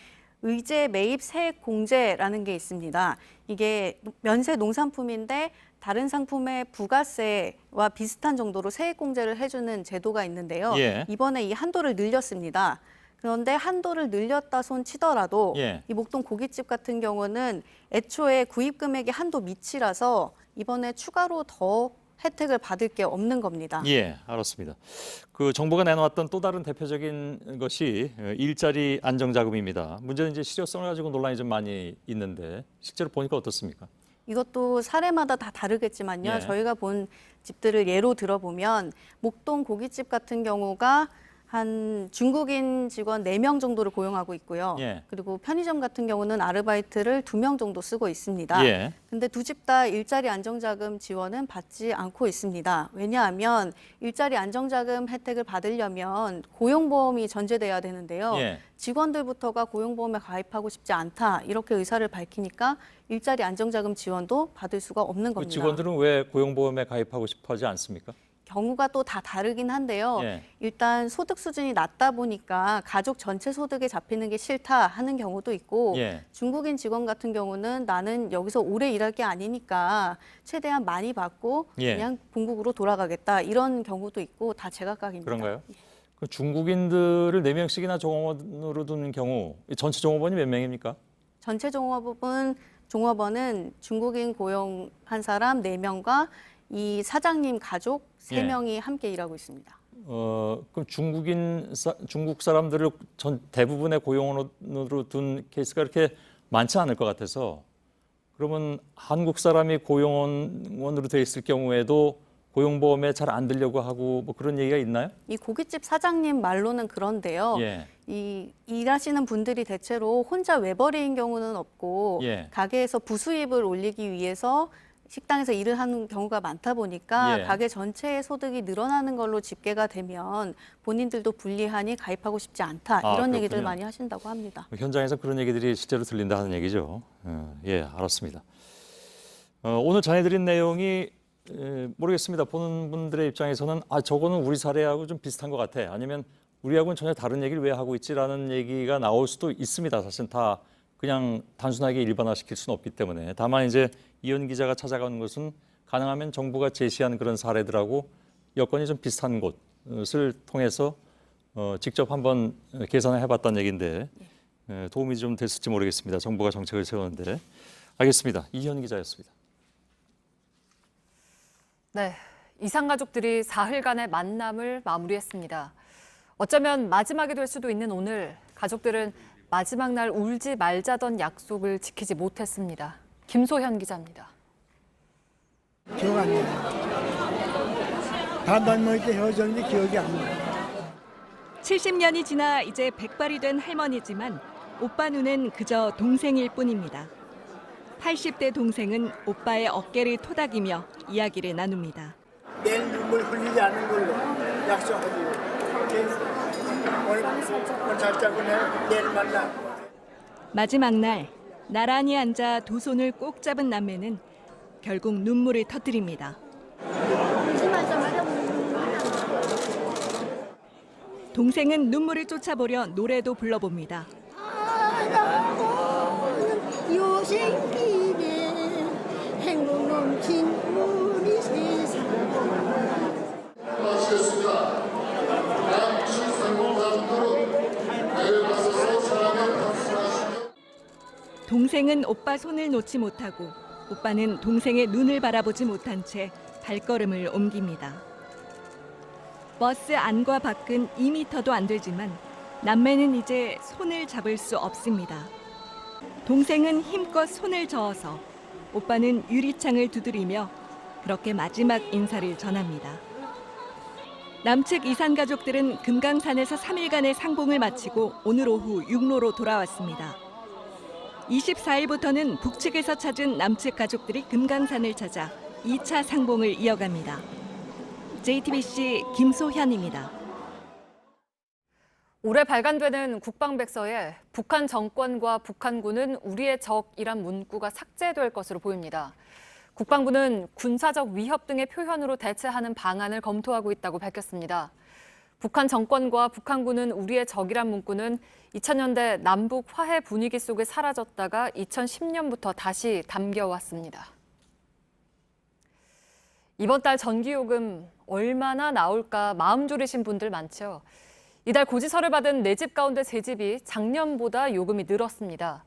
의제 매입 세액 공제라는 게 있습니다. 이게 면세 농산품인데 다른 상품의 부가세와 비슷한 정도로 세액 공제를 해주는 제도가 있는데요. 이번에 이 한도를 늘렸습니다. 그런데 한도를 늘렸다 손 치더라도 이 목동 고깃집 같은 경우는 애초에 구입 금액이 한도 미치라서 이번에 추가로 더 혜택을 받을 게 없는 겁니다. 알았습니다. 그 정부가 내놓았던 또 다른 대표적인 것이 일자리 안정자금입니다. 문제는 이제 실효성을 가지고 논란이 좀 많이 있는데 실제로 보니까 어떻습니까? 이것도 사례마다 다 다르겠지만요. 저희가 본 집들을 예로 들어보면 목동 고깃집 같은 경우가 한 중국인 직원 4명 정도를 고용하고 있고요. 그리고 편의점 같은 경우는 아르바이트를 2명 정도 쓰고 있습니다. 근데 두 집 다 일자리 안정자금 지원은 받지 않고 있습니다. 왜냐하면 일자리 안정자금 혜택을 받으려면 고용보험이 전제돼야 되는데요. 직원들부터가 고용보험에 가입하고 싶지 않다 이렇게 의사를 밝히니까 일자리 안정자금 지원도 받을 수가 없는 겁니다. 직원들은 왜 고용보험에 가입하고 싶어 하지 않습니까? 경우가 또 다 다르긴 한데요. 일단 소득 수준이 낮다 보니까 가족 전체 소득에 잡히는 게 싫다 하는 경우도 있고 중국인 직원 같은 경우는 나는 여기서 오래 일할 게 아니니까 최대한 많이 받고 그냥 본국으로 돌아가겠다 이런 경우도 있고 다 제각각입니다. 그런가요? 그 중국인들을 4명씩이나 종업원으로 두는 경우 전체 종업원이 몇 명입니까? 전체 종업원은 중국인 고용한 사람 4명과 이 사장님 가족 3명이 함께 일하고 있습니다. 그럼 중국 사람들을 대부분의 고용원으로 둔 케이스가 그렇게 많지 않을 것 같아서 그러면 한국 사람이 고용원으로 돼 있을 경우에도 고용보험에 잘 안 들려고 하고 뭐 그런 얘기가 있나요? 이 고깃집 사장님 말로는 그런데요. 이 일하시는 분들이 대체로 혼자 외벌이인 경우는 없고 가게에서 부수입을 올리기 위해서 식당에서 일을 하는 경우가 많다 보니까 가게 전체의 소득이 늘어나는 걸로 집계가 되면 본인들도 불리하니 가입하고 싶지 않다 이런 얘기들 많이 하신다고 합니다. 현장에서 그런 얘기들이 실제로 들린다 하는 얘기죠. 알았습니다. 오늘 전해드린 내용이 모르겠습니다. 보는 분들의 입장에서는 저거는 우리 사례하고 좀 비슷한 것 같아. 아니면 우리하고는 전혀 다른 얘기를 왜 하고 있지라는 얘기가 나올 수도 있습니다. 사실은 다 그냥 단순하게 일반화시킬 수는 없기 때문에. 다만 이제 이현 기자가 찾아가는 것은 가능하면 정부가 제시한 그런 사례들하고 여건이 좀 비슷한 곳을 통해서 직접 한번 계산을 해봤다는 얘기인데 도움이 좀 됐을지 모르겠습니다. 정부가 정책을 세우는데. 알겠습니다. 이현 기자였습니다. 네, 이상가족들이 사흘간의 만남을 마무리했습니다. 어쩌면 마지막이 될 수도 있는 오늘 가족들은 마지막 날 울지 말자던 약속을 지키지 못했습니다. 김소현 기자입니다. 기억 안 나요. 반반 먹을 때 헤어졌는데 기억이 안 나요. 70년이 지나 이제 백발이 된 할머니지만 오빠 눈엔 그저 동생일 뿐입니다. 80대 동생은 오빠의 어깨를 토닥이며 이야기를 나눕니다. 내일 눈물 흘리지 않는 걸로 약속하지요. 오늘 잘 자고 내일 만나. 마지막 날 나란히 앉아 두 손을 꼭 잡은 남매는 결국 눈물을 터뜨립니다. 동생은 눈물을 쫓아보려 노래도 불러봅니다. 요생길에 행복 넘친 우리 세상. 마치겠습니다. 동생은 오빠 손을 놓지 못하고 오빠는 동생의 눈을 바라보지 못한 채 발걸음을 옮깁니다. 버스 안과 밖은 2m도 안 되지만 남매는 이제 손을 잡을 수 없습니다. 동생은 힘껏 손을 저어서 오빠는 유리창을 두드리며 그렇게 마지막 인사를 전합니다. 남측 이산 가족들은 금강산에서 3일간의 상봉을 마치고 오늘 오후 육로로 돌아왔습니다. 24일부터는 북측에서 찾은 남측 가족들이 금강산을 찾아 2차 상봉을 이어갑니다. JTBC 김소현입니다. 올해 발간되는 국방백서에 북한 정권과 북한군은 우리의 적이란 문구가 삭제될 것으로 보입니다. 국방부는 군사적 위협 등의 표현으로 대체하는 방안을 검토하고 있다고 밝혔습니다. 북한 정권과 북한군은 우리의 적이란 문구는 2000년대 남북 화해 분위기 속에 사라졌다가 2010년부터 다시 담겨왔습니다. 이번 달 전기요금 얼마나 나올까 마음 졸이신 분들 많죠. 이달 고지서를 받은 4집 가운데 3집이 작년보다 요금이 늘었습니다.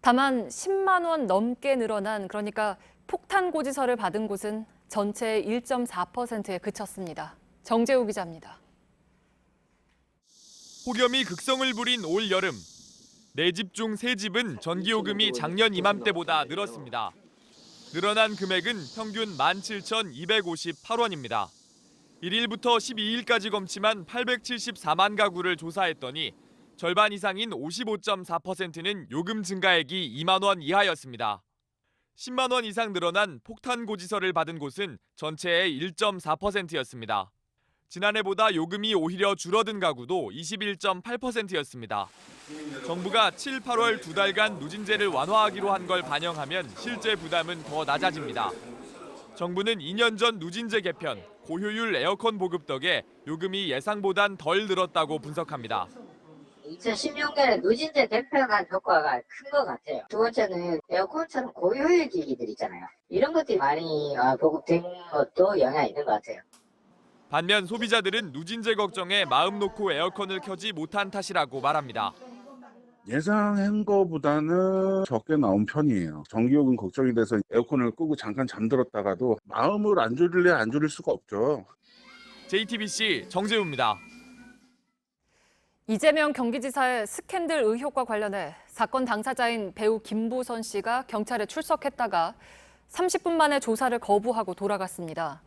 다만 10만 원 넘게 늘어난, 그러니까 폭탄 고지서를 받은 곳은 전체의 1.4%에 그쳤습니다. 정재우 기자입니다. 폭염이 극성을 부린 올 여름. 4집 중 3집은 전기요금이 작년 이맘때보다 늘었습니다. 늘어난 금액은 평균 17,258원입니다. 1일부터 12일까지 검침한 874만 가구를 조사했더니 절반 이상인 55.4%는 요금 증가액이 2만 원 이하였습니다. 10만 원 이상 늘어난 폭탄 고지서를 받은 곳은 전체의 1.4%였습니다. 지난해보다 요금이 오히려 줄어든 가구도 21.8%였습니다. 정부가 7, 8월 2달간 누진제를 완화하기로 한 걸 반영하면 실제 부담은 더 낮아집니다. 정부는 2년 전 누진제 개편, 고효율 에어컨 보급 덕에 요금이 예상보단 덜 늘었다고 분석합니다. 2016년에 누진제 개편한 효과가 큰 것 같아요. 두 번째는 에어컨처럼 고효율 기기들 있잖아요. 이런 것들이 많이 보급된 것도 영향이 있는 것 같아요. 반면 소비자들은 누진제 걱정에 마음 놓고 에어컨을 켜지 못한 탓이라고 말합니다. 예상한 거보다는 적게 나온 편이에요. 전기요금 걱정이 돼서 에어컨을 끄고 잠깐 잠들었다가도 마음을 안 졸일래 안 졸일 수가 없죠. JTBC 정재우입니다. 이재명 경기지사의 스캔들 의혹과 관련해 사건 당사자인 배우 김부선 씨가 경찰에 출석했다가 30분 만에 조사를 거부하고 돌아갔습니다.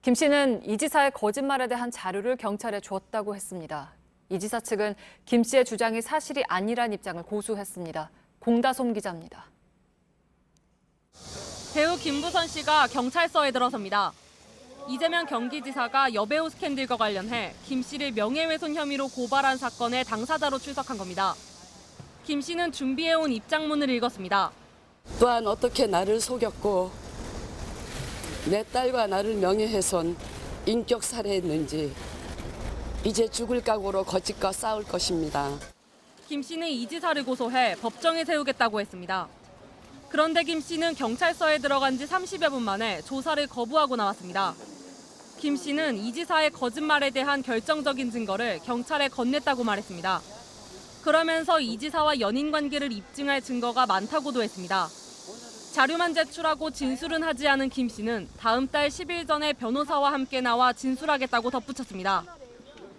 김 씨는 이 지사의 거짓말에 대한 자료를 경찰에 줬다고 했습니다. 이 지사 측은 김 씨의 주장이 사실이 아니란 입장을 고수했습니다. 공다솜 기자입니다. 배우 김부선 씨가 경찰서에 들어섭니다. 이재명 경기지사가 여배우 스캔들과 관련해 김 씨를 명예훼손 혐의로 고발한 사건의 당사자로 출석한 겁니다. 김 씨는 준비해온 입장문을 읽었습니다. 또한 어떻게 나를 속였고 내 딸과 나를 명예훼손, 인격 살해했는지 이제 죽을 각오로 거짓과 싸울 것입니다. 김 씨는 이 지사를 고소해 법정에 세우겠다고 했습니다. 그런데 김 씨는 경찰서에 들어간 지 30여 분 만에 조사를 거부하고 나왔습니다. 김 씨는 이 지사의 거짓말에 대한 결정적인 증거를 경찰에 건넸다고 말했습니다. 그러면서 이 지사와 연인 관계를 입증할 증거가 많다고도 했습니다. 자료만 제출하고 진술은 하지 않은 김 씨는 다음 달 10일 전에 변호사와 함께 나와 진술하겠다고 덧붙였습니다.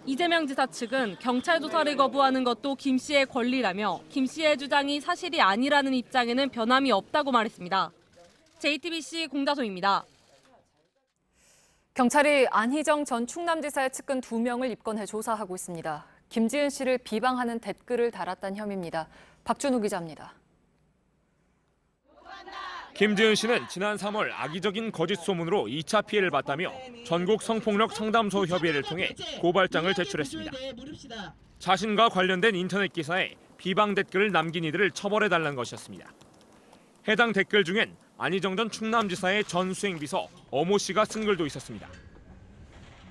이재명 지사 측은 경찰 조사를 거부하는 것도 김 씨의 권리라며 김 씨의 주장이 사실이 아니라는 입장에는 변함이 없다고 말했습니다. JTBC 공다솜입니다. 경찰이 안희정 전 충남지사의 측근 2명을 입건해 조사하고 있습니다. 김지은 씨를 비방하는 댓글을 달았다는 혐의입니다. 박준우 기자입니다. 김지은 씨는 지난 3월 악의적인 거짓 소문으로 2차 피해를 봤다며 전국 성폭력 상담소 협의회를 통해 고발장을 제출했습니다. 자신과 관련된 인터넷 기사에 비방 댓글을 남긴 이들을 처벌해달라는 것이었습니다. 해당 댓글 중엔 안희정 전 충남지사의 전 수행비서 어모 씨가 쓴 글도 있었습니다.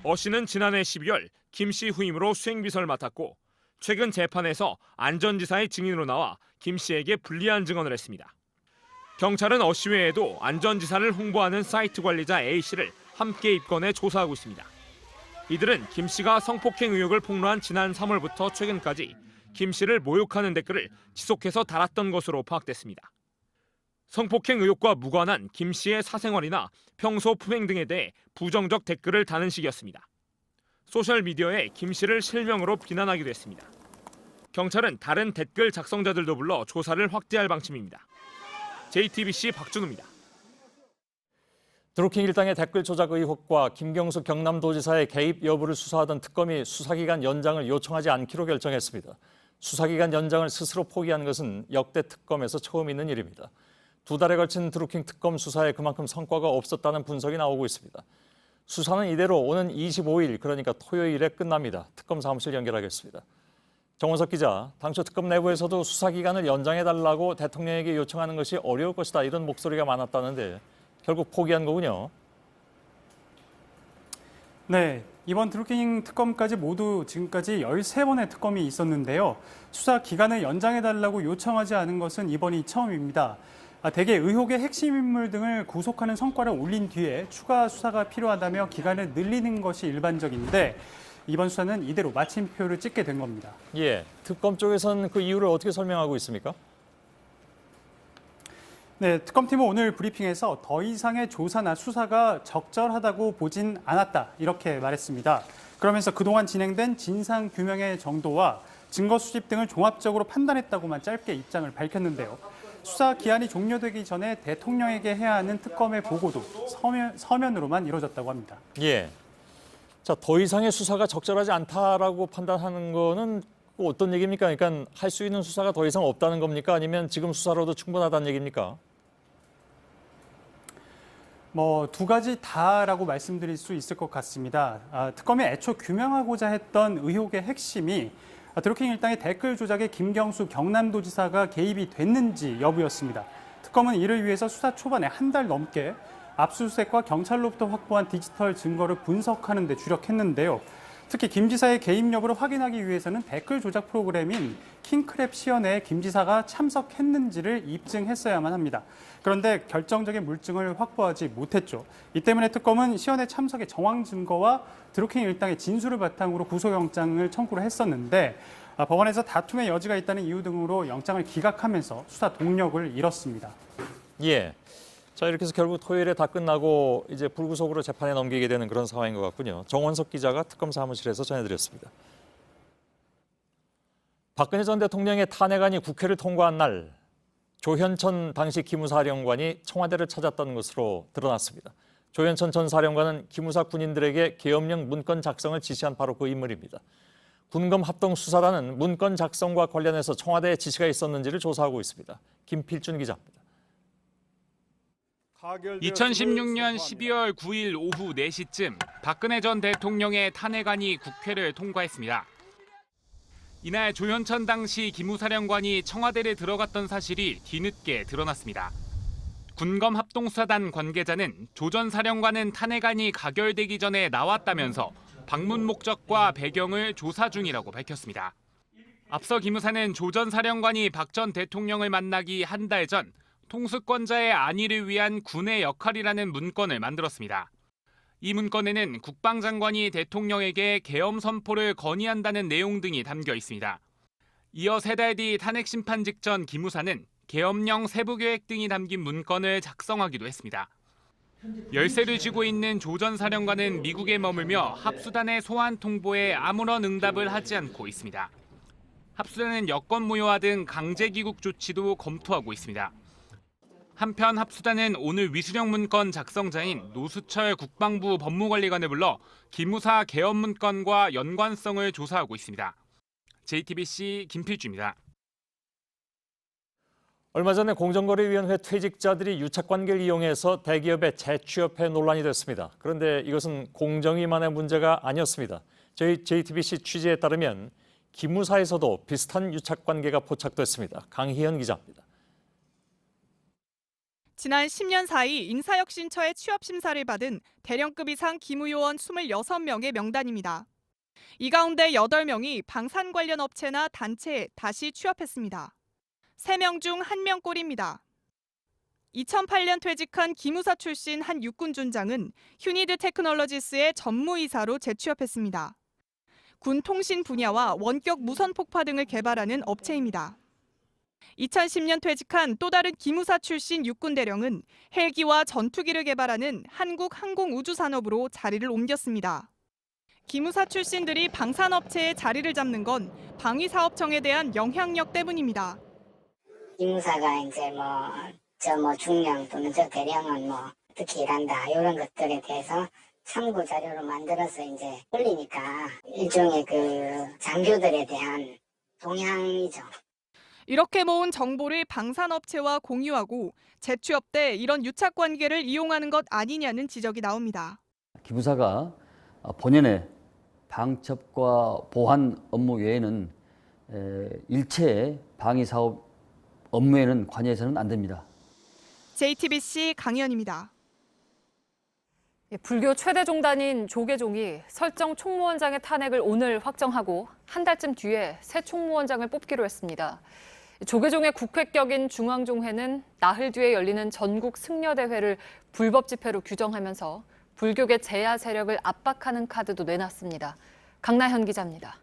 어 씨는 지난해 12월 김 씨 후임으로 수행비서를 맡았고 최근 재판에서 안 전 지사의 증인으로 나와 김 씨에게 불리한 증언을 했습니다. 경찰은 어 씨 외에도 안 전 지사를 홍보하는 사이트 관리자 A 씨를 함께 입건해 조사하고 있습니다. 이들은 김 씨가 성폭행 의혹을 폭로한 지난 3월부터 최근까지 김 씨를 모욕하는 댓글을 지속해서 달았던 것으로 파악됐습니다. 성폭행 의혹과 무관한 김 씨의 사생활이나 평소 품행 등에 대해 부정적 댓글을 다는 식이었습니다. 소셜미디어에 김 씨를 실명으로 비난하기도 했습니다. 경찰은 다른 댓글 작성자들도 불러 조사를 확대할 방침입니다. JTBC 박준우입니다. 드루킹 일당의 댓글 조작 의혹과 김경수 경남도지사의 개입 여부를 수사하던 특검이 수사기간 연장을 요청하지 않기로 결정했습니다. 수사기간 연장을 스스로 포기한 것은 역대 특검에서 처음 있는 일입니다. 2달에 걸친 드루킹 특검 수사에 그만큼 성과가 없었다는 분석이 나오고 있습니다. 수사는 이대로 오는 25일, 그러니까 토요일에 끝납니다. 특검 사무실 연결하겠습니다. 정원석 기자, 당초 특검 내부에서도 수사기간을 연장해달라고 대통령에게 요청하는 것이 어려울 것이다, 이런 목소리가 많았다는데 결국 포기한 거군요. 네, 이번 드루킹 특검까지 모두 지금까지 13번의 특검이 있었는데요. 수사 기간을 연장해달라고 요청하지 않은 것은 이번이 처음입니다. 대개 의혹의 핵심 인물 등을 구속하는 성과를 올린 뒤에 추가 수사가 필요하다며 기간을 늘리는 것이 일반적인데 이번 수사는 이대로 마침표를 찍게 된 겁니다. 예, 특검 쪽에서는 그 이유를 어떻게 설명하고 있습니까? 네, 특검팀은 오늘 브리핑에서 더 이상의 조사나 수사가 적절하다고 보진 않았다, 이렇게 말했습니다. 그러면서 그동안 진행된 진상규명의 정도와 증거 수집 등을 종합적으로 판단했다고만 짧게 입장을 밝혔는데요. 수사 기한이 종료되기 전에 대통령에게 해야 하는 특검의 보고도 서면으로만 이루어졌다고 합니다. 예. 자, 더 이상의 수사가 적절하지 않다라고 판단하는 거는 어떤 얘기입니까? 그러니까 할 수 있는 수사가 더 이상 없다는 겁니까? 아니면 지금 수사로도 충분하다는 얘기입니까? 두 가지 다라고 말씀드릴 수 있을 것 같습니다. 특검이 애초 규명하고자 했던 의혹의 핵심이 드루킹 일당의 댓글 조작에 김경수 경남도지사가 개입이 됐는지 여부였습니다. 특검은 이를 위해서 수사 초반에 한 달 넘게 압수수색과 경찰로부터 확보한 디지털 증거를 분석하는 데 주력했는데요. 특히 김 지사의 개입 여부를 확인하기 위해서는 댓글 조작 프로그램인 킹크랩 시연회에 김 지사가 참석했는지를 입증했어야만 합니다. 그런데 결정적인 물증을 확보하지 못했죠. 이 때문에 특검은 시연회 참석의 정황 증거와 드루킹 일당의 진술을 바탕으로 구속영장을 청구를 했었는데 법원에서 다툼의 여지가 있다는 이유 등으로 영장을 기각하면서 수사 동력을 잃었습니다. 예. 자, 이렇게 해서 결국 토요일에 다 끝나고 이제 불구속으로 재판에 넘기게 되는 그런 상황인 것 같군요. 정원석 기자가 특검 사무실에서 전해드렸습니다. 박근혜 전 대통령의 탄핵안이 국회를 통과한 날 조현천 당시 기무사령관이 청와대를 찾았던 것으로 드러났습니다. 조현천 전 사령관은 기무사 군인들에게 계엄령 문건 작성을 지시한 바로 그 인물입니다. 군검 합동수사단은 문건 작성과 관련해서 청와대에 지시가 있었는지를 조사하고 있습니다. 김필준 기자입니다. 2016년 12월 9일 오후 4시쯤 박근혜 전 대통령의 탄핵안이 국회를 통과했습니다. 이날 조현천 당시 기무사령관이 청와대를 들어갔던 사실이 뒤늦게 드러났습니다. 군검 합동수사단 관계자는 조 전 사령관은 탄핵안이 가결되기 전에 나왔다면서 방문 목적과 배경을 조사 중이라고 밝혔습니다. 앞서 기무사는 조 전 사령관이 박 전 대통령을 만나기 한 달 전 통수권자의 안위를 위한 군의 역할이라는 문건을 만들었습니다. 이 문건에는 국방장관이 대통령에게 계엄 선포를 건의한다는 내용 등이 담겨 있습니다. 이어 3달 뒤 탄핵 심판 직전 기무사는 계엄령 세부 계획 등이 담긴 문건을 작성하기도 했습니다. 열쇠를 쥐고 있는 조 전 사령관은 미국에 머물며 합수단의 소환 통보에 아무런 응답을 하지 않고 있습니다. 합수단은 여권 무효화 등 강제 귀국 조치도 검토하고 있습니다. 한편 합수단은 오늘 위수령 문건 작성자인 노수철 국방부 법무관리관을 불러 기무사 계엄 문건과 연관성을 조사하고 있습니다. JTBC 김필주입니다. 얼마 전에 공정거래위원회 퇴직자들이 유착관계를 이용해서 대기업에 재취업해 논란이 됐습니다. 그런데 이것은 공정위만의 문제가 아니었습니다. 저희 JTBC 취재에 따르면 기무사에서도 비슷한 유착관계가 포착됐습니다. 강희연 기자입니다. 지난 10년 사이 인사혁신처의 취업심사를 받은 대령급 이상 기무요원 26명의 명단입니다. 이 가운데 8명이 방산 관련 업체나 단체에 다시 취업했습니다. 3명 중 1명 꼴입니다. 2008년 퇴직한 기무사 출신 한 육군준장은 휴니드 테크놀로지스의 전무이사로 재취업했습니다. 군 통신 분야와 원격 무선 폭파 등을 개발하는 업체입니다. 2010년 퇴직한 또 다른 기무사 출신 육군대령은 헬기와 전투기를 개발하는 한국항공우주산업으로 자리를 옮겼습니다. 기무사 출신들이 방산업체에 자리를 잡는 건 방위사업청에 대한 영향력 때문입니다. 기무사가 이제 중량 또는 저 대량은 어떻게 일한다 이런 것들에 대해서 참고 자료로 만들어서 이제 올리니까 일종의 그 장교들에 대한 동향이죠. 이렇게 모은 정보를 방산업체와 공유하고 재취업 때 이런 유착 관계를 이용하는 것 아니냐는 지적이 나옵니다. 기무사가 본연의 방첩과 보안 업무 외에는 일체의 방위사업 업무에는 관여해서는 안 됩니다. JTBC 강희연입니다. 불교 최대 종단인 조계종이 설정 총무원장의 탄핵을 오늘 확정하고 한 달쯤 뒤에 새 총무원장을 뽑기로 했습니다. 조계종의 국회격인 중앙종회는 나흘 뒤에 열리는 전국 승려대회를 불법 집회로 규정하면서 불교계 제야 세력을 압박하는 카드도 내놨습니다. 강나현 기자입니다.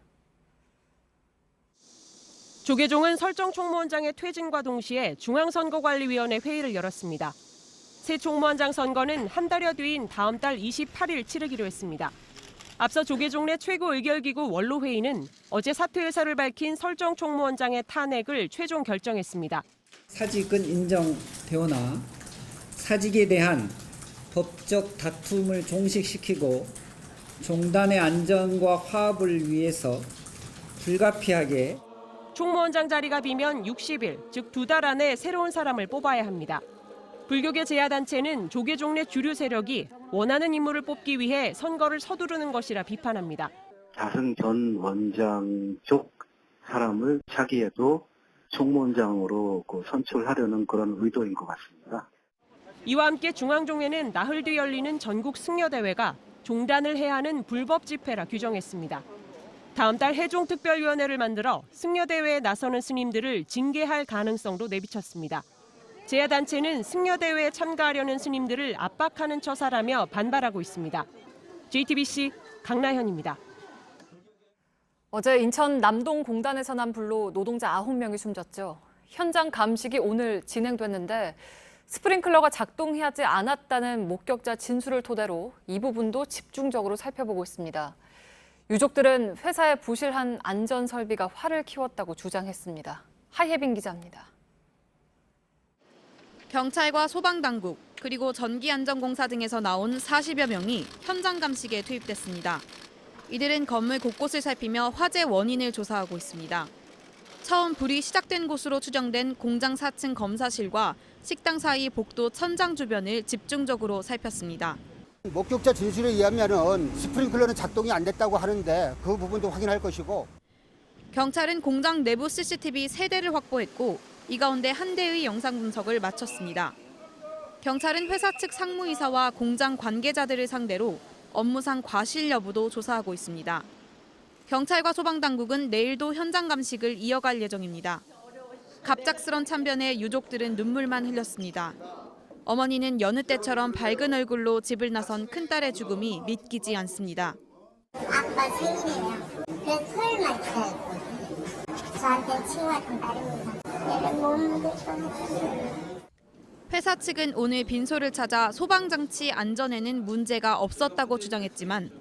조계종은 설정 총무원장의 퇴진과 동시에 중앙선거관리위원회 회의를 열었습니다. 새 총무원장 선거는 한 달여 뒤인 다음 달 28일 치르기로 했습니다. 앞서 조계종 내 최고의결기구 원로회의는 어제 사퇴 의사를 밝힌 설정 총무원장의 탄핵을 최종 결정했습니다. 사직은 인정되오나 사직에 대한 법적 다툼을 종식시키고 종단의 안전과 화합을 위해서 불가피하게 총무원장 자리가 비면 60일, 즉 2달 안에 새로운 사람을 뽑아야 합니다. 불교계 제야단체는 조계종 내 주류 세력이 원하는 인물을 뽑기 위해 선거를 서두르는 것이라 비판합니다. 자승 전 원장 쪽 사람을 차기에도 총무원장으로 선출하려는 그런 의도인 것 같습니다. 이와 함께 중앙종회는 나흘 뒤 열리는 전국 승려대회가 종단을 해하는 불법 집회라 규정했습니다. 다음 달 해종특별위원회를 만들어 승려대회에 나서는 스님들을 징계할 가능성도 내비쳤습니다. 제야단체는 승려대회에 참가하려는 스님들을 압박하는 처사라며 반발하고 있습니다. JTBC 강나현입니다. 어제 인천 남동공단에서 난 불로 노동자 9명이 숨졌죠. 현장 감식이 오늘 진행됐는데 스프링클러가 작동하지 않았다는 목격자 진술을 토대로 이 부분도 집중적으로 살펴보고 있습니다. 유족들은 회사의 부실한 안전 설비가 화를 키웠다고 주장했습니다. 하예빈 기자입니다. 경찰과 소방당국 그리고 전기안전공사 등에서 나온 40여 명이 현장 감식에 투입됐습니다. 이들은 건물 곳곳을 살피며 화재 원인을 조사하고 있습니다. 처음 불이 시작된 곳으로 추정된 공장 4층 검사실과 식당 사이 복도 천장 주변을 집중적으로 살폈습니다. 목격자 진술에 의하면 스프링클러는 작동이 안 됐다고 하는데 그 부분도 확인할 것이고. 경찰은 공장 내부 CCTV 3대를 확보했고 이 가운데 한 대의 영상 분석을 마쳤습니다. 경찰은 회사 측 상무이사와 공장 관계자들을 상대로 업무상 과실 여부도 조사하고 있습니다. 경찰과 소방당국은 내일도 현장 감식을 이어갈 예정입니다. 갑작스런 참변에 유족들은 눈물만 흘렸습니다. 어머니는 여느 때처럼 밝은 얼굴로 집을 나선 큰딸의 죽음이 믿기지 않습니다. 아빠 생일이에요. 그래서 설마 있어요. 저한테 친구같은 딸입니다. 얘를 몸도 회사 측은 오늘 빈소를 찾아 소방장치 안전에는 문제가 없었다고 주장했지만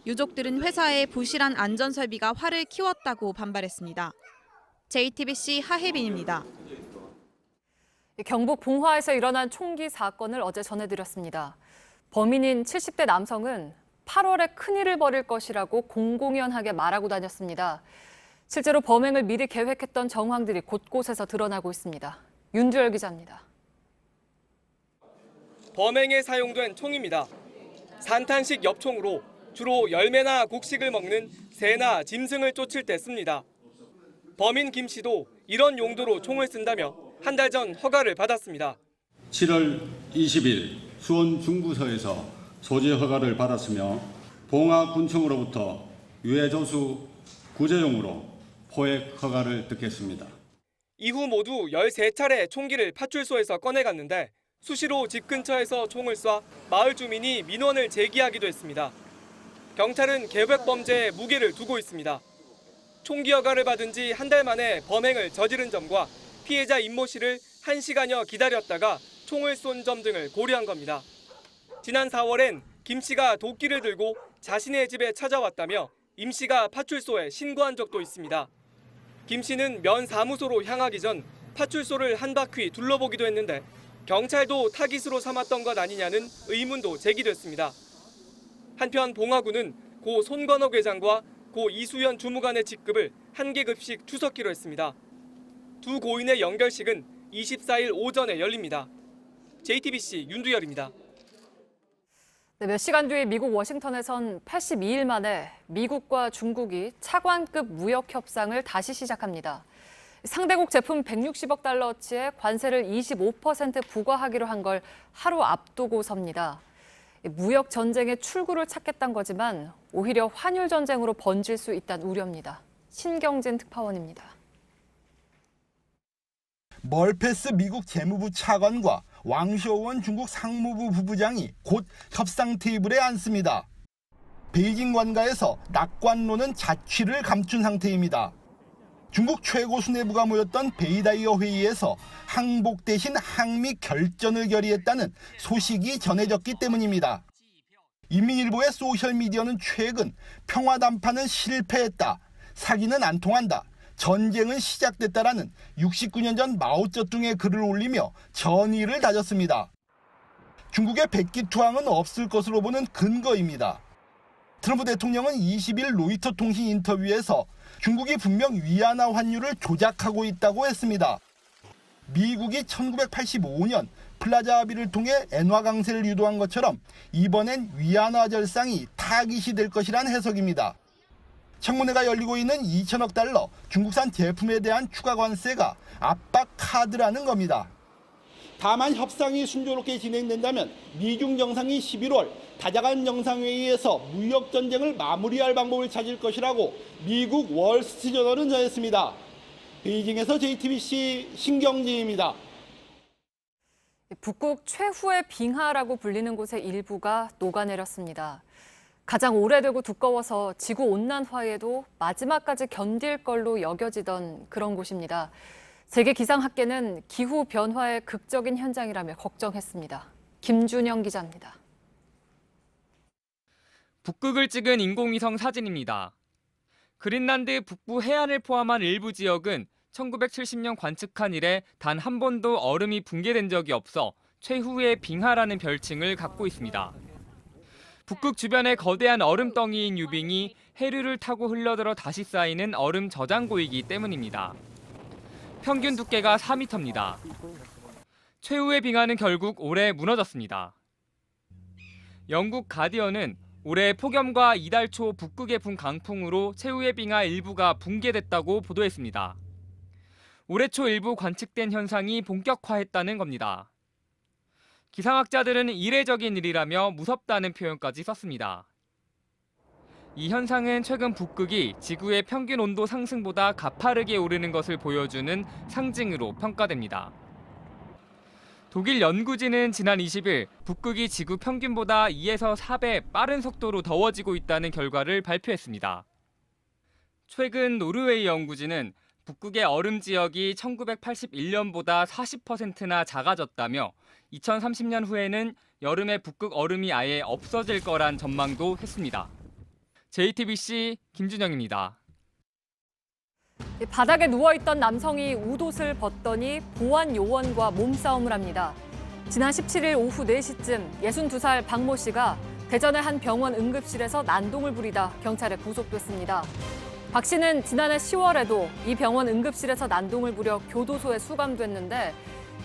유족들은 회사의 부실한 안전 설비가 화를 키웠다고 반발했습니다. JTBC 하혜빈입니다. 경북 봉화에서 일어난 총기 사건을 어제 전해드렸습니다. 범인인 70대 남성은 8월에 큰일을 벌일 것이라고 공공연하게 말하고 다녔습니다. 실제로 범행을 미리 계획했던 정황들이 곳곳에서 드러나고 있습니다. 윤주열 기자입니다. 범행에 사용된 총입니다. 산탄식 엽총으로 주로 열매나 곡식을 먹는 새나 짐승을 쫓을 때 씁니다. 범인 김 씨도 이런 용도로 총을 쓴다며 한 달 전 허가를 받았습니다. 7월 20일 수원 중부서에서 소지 허가를 받았으며 봉화군청으로부터 유해조수 구제용으로 포획 허가를 득했습니다. 이후 모두 13차례 총기를 파출소에서 꺼내갔는데 수시로 집 근처에서 총을 쏴 마을 주민이 민원을 제기하기도 했습니다. 경찰은 계획 범죄에 무게를 두고 있습니다. 총기 허가를 받은 지 한 달 만에 범행을 저지른 점과 피해자 임모 씨를 1시간여 기다렸다가 총을 쏜 점 등을 고려한 겁니다. 지난 4월엔 김 씨가 도끼를 들고 자신의 집에 찾아왔다며 임 씨가 파출소에 신고한 적도 있습니다. 김 씨는 면 사무소로 향하기 전 파출소를 한 바퀴 둘러보기도 했는데 경찰도 타깃으로 삼았던 것 아니냐는 의문도 제기됐습니다. 한편 봉화구는 고 손건옥 회장과 고 이수연 주무관의 직급을 한 계급씩 추석기로 했습니다. 두 고인의 연결식은 24일 오전에 열립니다. JTBC 윤두열입니다. 네, 몇 시간 뒤 미국 워싱턴에선 82일 만에 미국과 중국이 차관급 무역 협상을 다시 시작합니다. 상대국 제품 160억 달러어치의 관세를 25% 부과하기로 한 걸 하루 앞두고섭니다. 무역 전쟁의 출구를 찾겠다는 거지만 오히려 환율 전쟁으로 번질 수 있다는 우려입니다. 신경진 특파원입니다. 멀페스 미국 재무부 차관과 왕쇼원 중국 상무부 부부장이 곧 협상 테이블에 앉습니다. 베이징 관가에서 낙관론은 자취를 감춘 상태입니다. 중국 최고 수뇌부가 모였던 베이다이어 회의에서 항복 대신 항미 결전을 결의했다는 소식이 전해졌기 때문입니다. 인민일보의 소셜미디어는 최근 평화 담판은 실패했다, 사기는 안 통한다, 전쟁은 시작됐다라는 69년 전 마오쩌둥의 글을 올리며 전의를 다졌습니다. 중국의 백기투항은 없을 것으로 보는 근거입니다. 트럼프 대통령은 20일 로이터 통신 인터뷰에서 중국이 분명 위안화 환율을 조작하고 있다고 했습니다. 미국이 1985년 플라자 합의를 통해 엔화 강세를 유도한 것처럼 이번엔 위안화 절상이 타깃이 될 것이란 해석입니다. 청문회가 열리고 있는 2천억 달러 중국산 제품에 대한 추가 관세가 압박 카드라는 겁니다. 다만 협상이 순조롭게 진행된다면 미중 정상이 11월 다자간 정상회의에서 무역 전쟁을 마무리할 방법을 찾을 것이라고 미국 월스트리트저널은 전했습니다. 베이징에서 JTBC 신경진입니다. 북극 최후의 빙하라고 불리는 곳의 일부가 녹아내렸습니다. 가장 오래되고 두꺼워서 지구온난화에도 마지막까지 견딜 걸로 여겨지던 그런 곳입니다. 세계기상학계는 기후변화의 극적인 현장이라며 걱정했습니다. 김준영 기자입니다. 북극을 찍은 인공위성 사진입니다. 그린란드 북부 해안을 포함한 일부 지역은 1970년 관측한 이래 단 한 번도 얼음이 붕괴된 적이 없어 최후의 빙하라는 별칭을 갖고 있습니다. 북극 주변의 거대한 얼음덩이인 유빙이 해류를 타고 흘러들어 다시 쌓이는 얼음 저장고이기 때문입니다. 평균 두께가 4m입니다. 최후의 빙하는 결국 올해 무너졌습니다. 영국 가디언은 올해 폭염과 이달 초 북극의 분 강풍으로 최후의 빙하 일부가 붕괴됐다고 보도했습니다. 올해 초 일부 관측된 현상이 본격화했다는 겁니다. 기상학자들은 이례적인 일이라며 무섭다는 표현까지 썼습니다. 이 현상은 최근 북극이 지구의 평균 온도 상승보다 가파르게 오르는 것을 보여주는 상징으로 평가됩니다. 독일 연구진은 지난 20일 북극이 지구 평균보다 2에서 4배 빠른 속도로 더워지고 있다는 결과를 발표했습니다. 최근 노르웨이 연구진은 북극의 얼음 지역이 1981년보다 40%나 작아졌다며 2030년 후에는 여름에 북극 얼음이 아예 없어질 거란 전망도 했습니다. JTBC 김준영입니다. 바닥에 누워있던 남성이 웃옷을 벗더니 보안 요원과 몸싸움을 합니다. 지난 17일 오후 4시쯤 62살 박모 씨가 대전의 한 병원 응급실에서 난동을 부리다 경찰에 구속됐습니다. 박 씨는 지난해 10월에도 이 병원 응급실에서 난동을 부려 교도소에 수감됐는데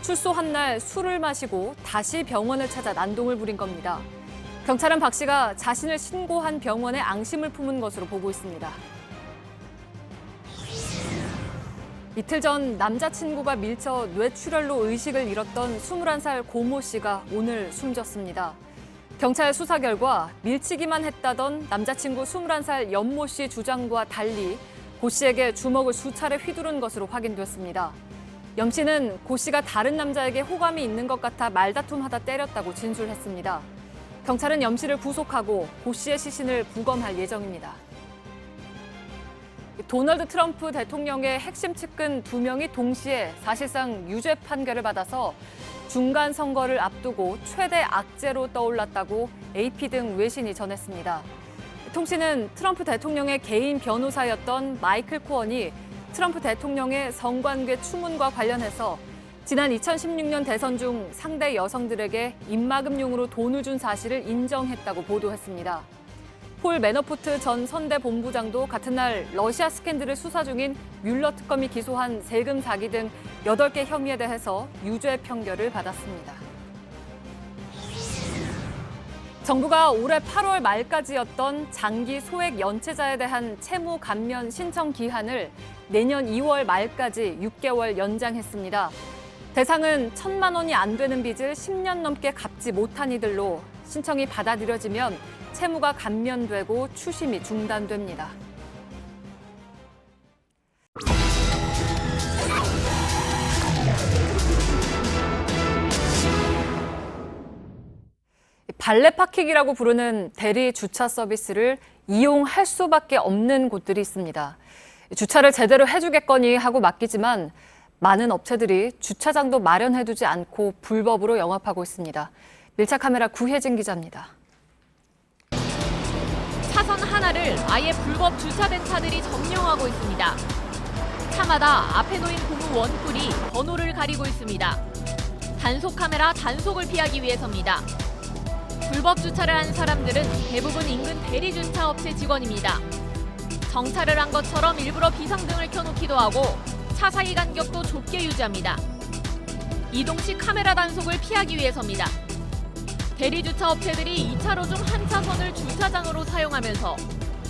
출소한 날 술을 마시고 다시 병원을 찾아 난동을 부린 겁니다. 경찰은 박 씨가 자신을 신고한 병원에 앙심을 품은 것으로 보고 있습니다. 이틀 전 남자친구가 밀쳐 뇌출혈로 의식을 잃었던 21살 고모 씨가 오늘 숨졌습니다. 경찰 수사 결과 밀치기만 했다던 남자친구 21살 연모 씨 주장과 달리 고 씨에게 주먹을 수차례 휘두른 것으로 확인됐습니다. 염 씨는 고 씨가 다른 남자에게 호감이 있는 것 같아 말다툼하다 때렸다고 진술했습니다. 경찰은 염 씨를 구속하고 고 씨의 시신을 부검할 예정입니다. 도널드 트럼프 대통령의 핵심 측근 2명이 동시에 사실상 유죄 판결을 받아서 중간 선거를 앞두고 최대 악재로 떠올랐다고 AP 등 외신이 전했습니다. 통신은 트럼프 대통령의 개인 변호사였던 마이클 코언이 트럼프 대통령의 성관계 추문과 관련해서 지난 2016년 대선 중 상대 여성들에게 입막음용으로 돈을 준 사실을 인정했다고 보도했습니다. 폴 매너포트 전 선대 본부장도 같은 날 러시아 스캔들을 수사 중인 뮬러 특검이 기소한 세금 사기 등 8개 혐의에 대해서 유죄 판결을 받았습니다. 정부가 올해 8월 말까지였던 장기 소액 연체자에 대한 채무 감면 신청 기한을 내년 2월 말까지 6개월 연장했습니다. 대상은 1,000만 원이 안 되는 빚을 10년 넘게 갚지 못한 이들로 신청이 받아들여지면 채무가 감면되고 추심이 중단됩니다. 발레 파킹이라고 부르는 대리 주차 서비스를 이용할 수밖에 없는 곳들이 있습니다. 주차를 제대로 해주겠거니 하고 맡기지만 많은 업체들이 주차장도 마련해두지 않고 불법으로 영업하고 있습니다. 밀착 카메라 구혜진 기자입니다. 차선 하나를 아예 불법 주차된 차들이 점령하고 있습니다. 차마다 앞에 놓인 고무 원뿔이 번호를 가리고 있습니다. 단속 카메라 단속을 피하기 위해서입니다. 불법 주차를 한 사람들은 대부분 인근 대리주차 업체 직원입니다. 정차를 한 것처럼 일부러 비상등을 켜놓기도 하고 차 사이 간격도 좁게 유지합니다. 이동 시 카메라 단속을 피하기 위해서입니다. 대리주차 업체들이 2차로 중 한 차선을 주차장으로 사용하면서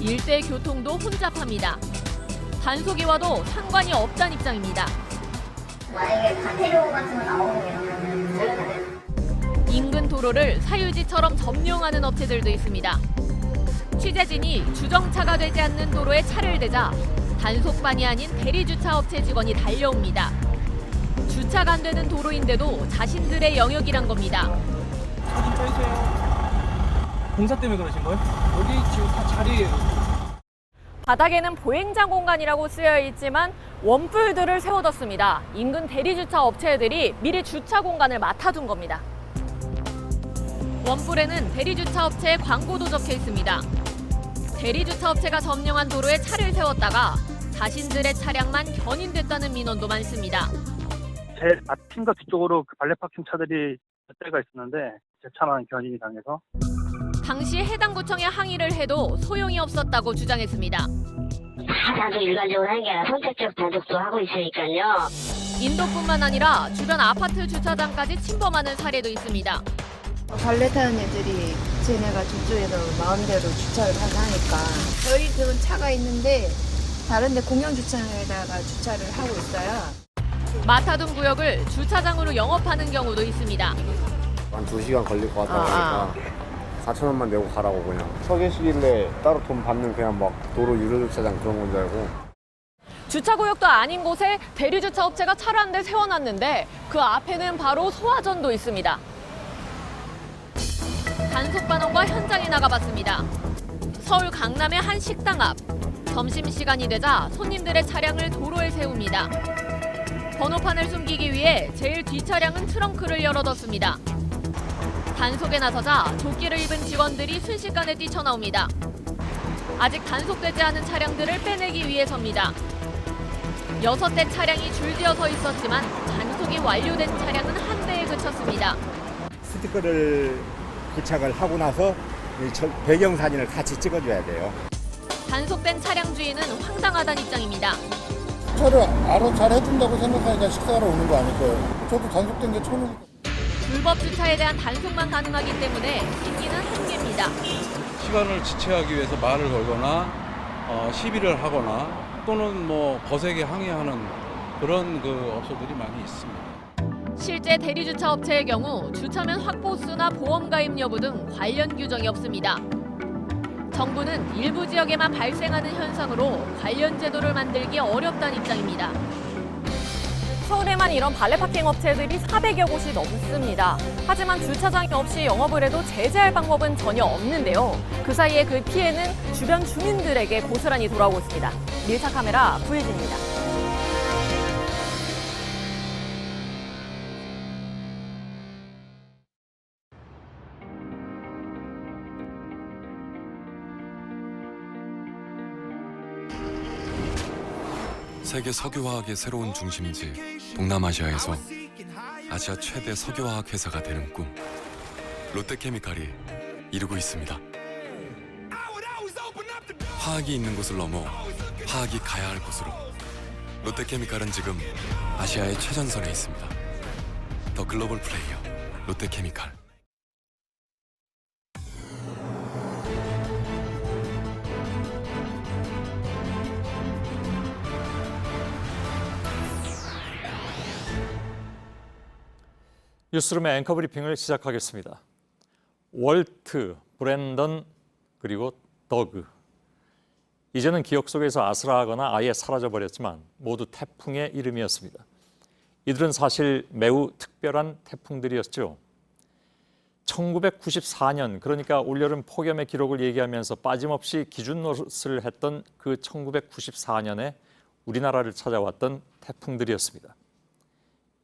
일대 교통도 혼잡합니다. 단속이 와도 상관이 없다는 입장입니다. 만약에 카테리오 같은 거 나오면 인근 도로를 사유지처럼 점령하는 업체들도 있습니다. 취재진이 주정차가 되지 않는 도로에 차를 대자 단속반이 아닌 대리주차 업체 직원이 달려옵니다. 주차가 안 되는 도로인데도 자신들의 영역이란 겁니다. 사진 빼세요. 공사 때문에 그러신 거예요? 여기 지금 다 자리예요. 바닥에는 보행자 공간이라고 쓰여 있지만 원뿔들을 세워뒀습니다. 인근 대리주차 업체들이 미리 주차 공간을 맡아둔 겁니다. 원뿔에는 대리주차 업체의 광고도 적혀 있습니다. 대리주차 업체가 점령한 도로에 차를 세웠다가 자신들의 차량만 견인됐다는 민원도 많습니다. 제 앞팀과 뒤쪽으로 그 발레 파킹 차들이 몇 대가 있었는데 제 차만 견인이 당해서 당시 해당 구청에 항의를 해도 소용이 없었다고 주장했습니다. 다 단속 일반적으로 하는 게 아니라 선택적 단속도 하고 있으니까요. 인도뿐만 아니라 주변 아파트 주차장까지 침범하는 사례도 있습니다. 발레 타는 애들이 쟤네가 저쪽에서 마음대로 주차를 하니까 저희들은 차가 있는데 다른 데 공영 주차장에다가 주차를 하고 있어요. 맡아둔 구역을 주차장으로 영업하는 경우도 있습니다. 한 2시간 걸릴 것 같다 보니까 4,000원만 내고 가라고 그냥 서 계시길래 따로 돈 받는 그냥 막 도로 유료 주차장 그런 건 줄 알고. 주차구역도 아닌 곳에 대리주차 업체가 차를 한 대 세워놨는데 그 앞에는 바로 소화전도 있습니다. 단속반원과 현장에 나가봤습니다. 서울 강남의 한 식당 앞. 점심시간이 되자 손님들의 차량을 도로에 세웁니다. 번호판을 숨기기 위해 제일 뒷차량은 트렁크를 열어뒀습니다. 단속에 나서자 조끼를 입은 직원들이 순식간에 뛰쳐나옵니다. 아직 단속되지 않은 차량들을 빼내기 위해서입니다. 6대 차량이 줄지어 서 있었지만 단속이 완료된 차량은 한 대에 그쳤습니다. 스티커를 부착을 하고 나서 배경사진을 같이 찍어줘야 돼요. 단속된 차량 주인은 황당하다는 입장입니다. 주차를 알아 잘 해준다고 생각하니까 식사하러 오는 거 아닐까요? 저도 단속된 게 처음이니까. 불법 주차에 대한 단속만 가능하기 때문에 인기는 한계입니다. 시간을 지체하기 위해서 말을 걸거나 시비를 하거나 또는 뭐 거세게 항의하는 그런 업소들이 많이 있습니다. 실제 대리주차 업체의 경우 주차면 확보수나 보험 가입 여부 등 관련 규정이 없습니다. 정부는 일부 지역에만 발생하는 현상으로 관련 제도를 만들기 어렵다는 입장입니다. 서울에만 이런 발레 파킹 업체들이 400여 곳이 넘습니다. 하지만 주차장이 없이 영업을 해도 제재할 방법은 전혀 없는데요. 그 사이에 그 피해는 주변 주민들에게 고스란히 돌아오고 있습니다. 밀착 카메라 구혜진입니다. 세계 석유화학의 새로운 중심지 동남아시아에서 아시아 최대 석유화학 회사가 되는 꿈, 롯데케미칼이 이루고 있습니다. 화학이 있는 곳을 넘어 화학이 가야 할 곳으로, 롯데케미칼은 지금 아시아의 최전선에 있습니다. 더 글로벌 플레이어 롯데케미칼. 뉴스룸의 앵커 브리핑을 시작하겠습니다. 월트, 브랜던, 그리고 더그. 이제는 기억 속에서 아스라하거나 아예 사라져버렸지만 모두 태풍의 이름이었습니다. 이들은 사실 매우 특별한 태풍들이었죠. 1994년, 그러니까 올여름 폭염의 기록을 얘기하면서 빠짐없이 기준 노릇을 했던 그 1994년에 우리나라를 찾아왔던 태풍들이었습니다.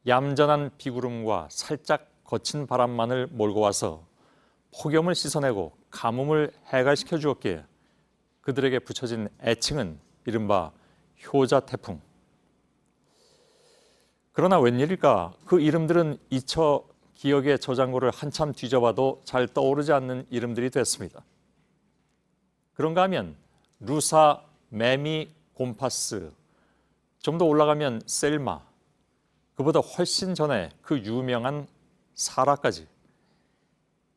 얌전한 비구름과 살짝 거친 바람만을 몰고 와서 폭염을 씻어내고 가뭄을 해갈시켜 주었기에 그들에게 붙여진 애칭은 이른바 효자 태풍. 그러나 웬일일까? 그 이름들은 잊혀 기억의 저장고를 한참 뒤져봐도 잘 떠오르지 않는 이름들이 됐습니다. 그런가 하면 루사, 매미, 곰파스, 좀 더 올라가면 셀마, 그보다 훨씬 전에 그 유명한 사라까지.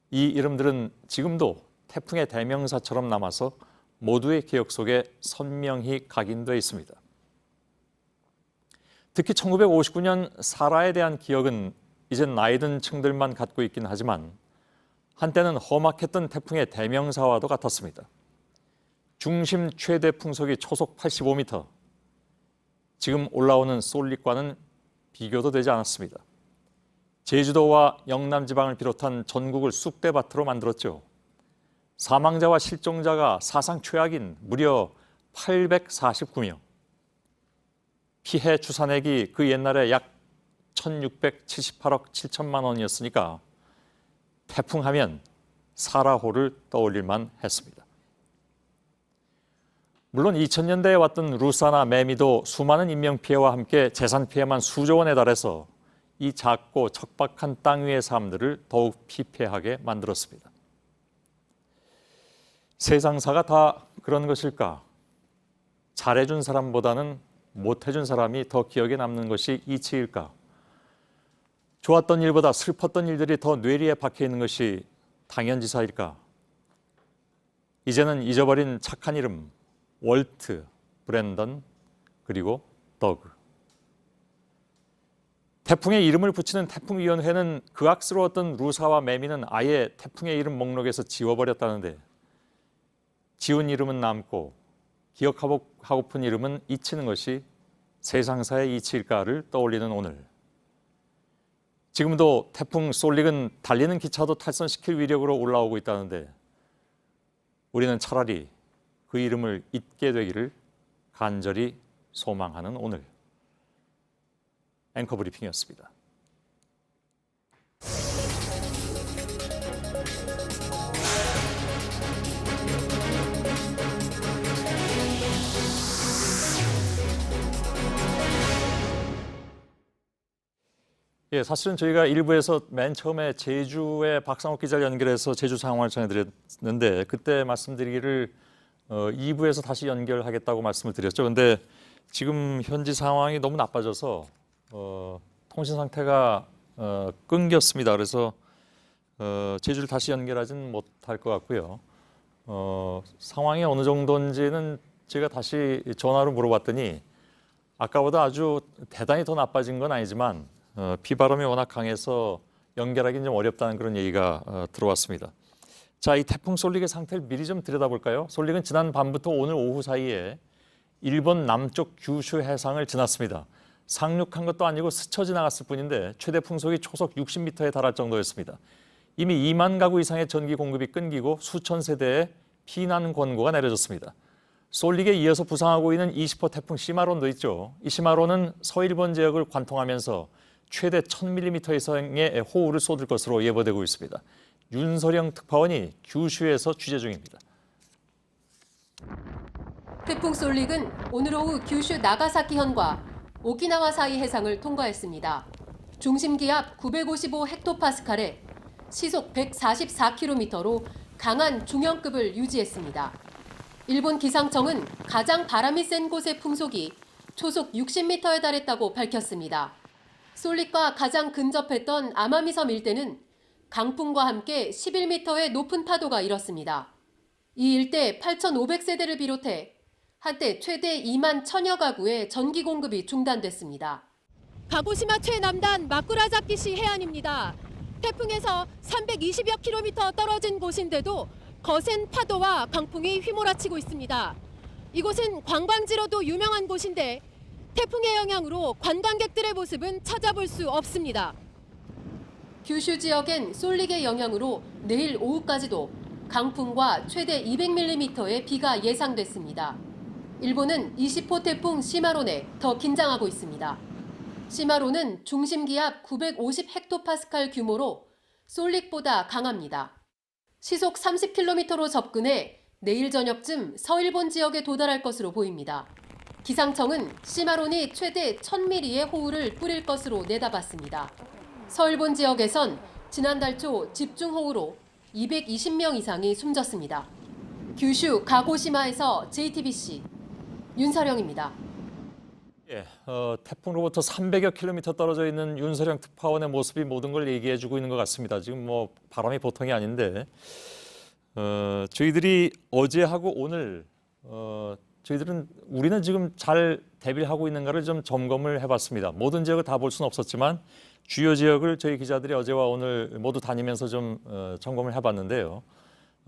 이 이름들은 지금도 태풍의 대명사처럼 남아서 모두의 기억 속에 선명히 각인되어 있습니다. 특히 1959년 사라에 대한 기억은 이젠 나이든 층들만 갖고 있긴 하지만 한때는 험악했던 태풍의 대명사와도 같았습니다. 중심 최대 풍속이 초속 85m, 지금 올라오는 쏠릭과는 비교도 되지 않았습니다. 제주도와 영남지방을 비롯한 전국을 쑥대밭으로 만들었죠. 사망자와 실종자가 사상 최악인 무려 849명. 피해 추산액이 그 옛날에 약 1678억 7천만 원이었으니까 태풍하면 사라호를 떠올릴만 했습니다. 물론 2000년대에 왔던 루사나 매미도 수많은 인명피해와 함께 재산피해만 수조 원에 달해서 이 작고 척박한 땅 위의 삶들을 더욱 피폐하게 만들었습니다. 세상사가 다 그런 것일까? 잘해준 사람보다는 못해준 사람이 더 기억에 남는 것이 이치일까? 좋았던 일보다 슬펐던 일들이 더 뇌리에 박혀 있는 것이 당연지사일까? 이제는 잊어버린 착한 이름, 월트, 브랜던, 그리고 더그. 태풍의 이름을 붙이는 태풍위원회는 극악스러웠던 루사와 매미는 아예 태풍의 이름 목록에서 지워버렸다는데, 지운 이름은 남고 기억하고픈 이름은 잊히는 것이 세상사의 이치일까를 떠올리는 오늘. 지금도 태풍 쏠릭은 달리는 기차도 탈선시킬 위력으로 올라오고 있다는데 우리는 차라리 그 이름을 잊게 되기를 간절히 소망하는 오늘. 앵커 브리핑이었습니다. 예, 사실은 저희가 1부에서 맨 처음에 제주의 박상욱 기자를 연결해서 제주 상황을 전해드렸는데 그때 말씀드리기를 2부에서 다시 연결하겠다고 말씀을 드렸죠. 근데 지금 현지 상황이 너무 나빠져서 통신 상태가 끊겼습니다. 그래서 제주를 다시 연결하지는 못할 것 같고요. 상황이 어느 정도인지는 제가 다시 전화로 물어봤더니 아까보다 아주 대단히 더 나빠진 건 아니지만 비바람이 워낙 강해서 연결하기는 좀 어렵다는 그런 얘기가 들어왔습니다. 자, 이 태풍 쏠릭의 상태를 미리 좀 들여다볼까요? 쏠릭은 지난 밤부터 오늘 오후 사이에 일본 남쪽 규슈 해상을 지났습니다. 상륙한 것도 아니고 스쳐 지나갔을 뿐인데 최대 풍속이 초속 60m에 달할 정도였습니다. 이미 2만 가구 이상의 전기 공급이 끊기고 수천 세대의 피난 권고가 내려졌습니다. 쏠릭에 이어서 부상하고 있는 20호 태풍 시마론도 있죠. 이 시마론은 서일본 지역을 관통하면서 최대 1000mm 이상의 호우를 쏟을 것으로 예보되고 있습니다. 윤서령 특파원이 규슈에서 취재 중입니다. 태풍 솔릭은 오늘 오후 규슈 나가사키현과 오키나와 사이 해상을 통과했습니다. 중심 기압 955헥토파스칼에 시속 144km로 강한 중형급을 유지했습니다. 일본 기상청은 가장 바람이 센 곳의 풍속이 초속 60m에 달했다고 밝혔습니다. 솔릭과 가장 근접했던 아마미섬 일대는 강풍과 함께 11m의 높은 파도가 일었습니다. 이 일대 8,500세대를 비롯해 한때 최대 2만 1,000여 가구의 전기 공급이 중단됐습니다. 가고시마 최남단 마쿠라자키시 해안입니다. 태풍에서 320여 킬로미터 떨어진 곳인데도 거센 파도와 강풍이 휘몰아치고 있습니다. 이곳은 관광지로도 유명한 곳인데 태풍의 영향으로 관광객들의 모습은 찾아볼 수 없습니다. 규슈 지역엔 솔릭의 영향으로 내일 오후까지도 강풍과 최대 200mm의 비가 예상됐습니다. 일본은 20호 태풍 시마론에 더 긴장하고 있습니다. 시마론은 중심 기압 950헥토파스칼 규모로 솔릭보다 강합니다. 시속 30km로 접근해 내일 저녁쯤 서일본 지역에 도달할 것으로 보입니다. 기상청은 시마론이 최대 1000mm의 호우를 뿌릴 것으로 내다봤습니다. 서일본 지역에선 지난달 초 집중호우로 220명 이상이 숨졌습니다. 규슈 가고시마에서 JTBC 윤서령입니다. 태풍으로부터 300여 킬로미터 떨어져 있는 윤서령 특파원의 모습이 모든 걸 얘기해주고 있는 것 같습니다. 지금 바람이 보통이 아닌데 저희들이 어제하고 오늘 우리는 지금 잘 대비를 하고 있는가를 좀 점검을 해봤습니다. 모든 지역을 다 볼 수는 없었지만 주요 지역을 저희 기자들이 어제와 오늘 모두 다니면서 좀 점검을 해봤는데요.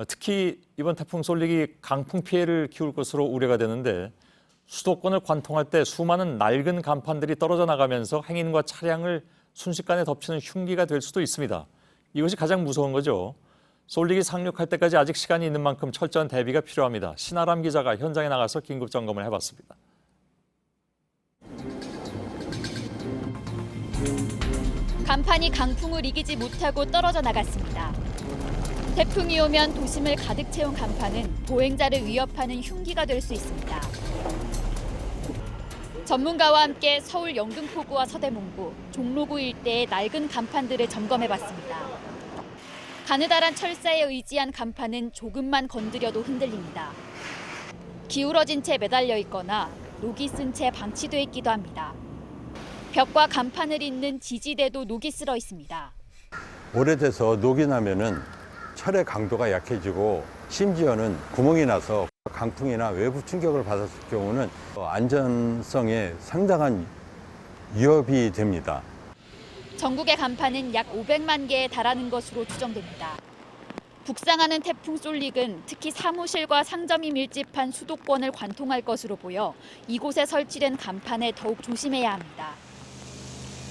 특히 이번 태풍 솔릭이 강풍 피해를 키울 것으로 우려가 되는데 수도권을 관통할 때 수많은 낡은 간판들이 떨어져 나가면서 행인과 차량을 순식간에 덮치는 흉기가 될 수도 있습니다. 이것이 가장 무서운 거죠. 솔릭이 상륙할 때까지 아직 시간이 있는 만큼 철저한 대비가 필요합니다. 신아람 기자가 현장에 나가서 긴급 점검을 해봤습니다. 간판이 강풍을 이기지 못하고 떨어져 나갔습니다. 태풍이 오면 도심을 가득 채운 간판은 보행자를 위협하는 흉기가 될 수 있습니다. 전문가와 함께 서울 영등포구와 서대문구, 종로구 일대의 낡은 간판들을 점검해봤습니다. 가느다란 철사에 의지한 간판은 조금만 건드려도 흔들립니다. 기울어진 채 매달려 있거나 녹이 쓴 채 방치돼 있기도 합니다. 벽과 간판을 잇는 지지대도 녹이 쓸어 있습니다. 오래돼서 녹이 나면은 철의 강도가 약해지고 심지어는 구멍이 나서 강풍이나 외부 충격을 받았을 경우는 안전성에 상당한 위협이 됩니다. 전국의 간판은 약 500만 개에 달하는 것으로 추정됩니다. 북상하는 태풍 솔릭은 특히 사무실과 상점이 밀집한 수도권을 관통할 것으로 보여 이곳에 설치된 간판에 더욱 조심해야 합니다.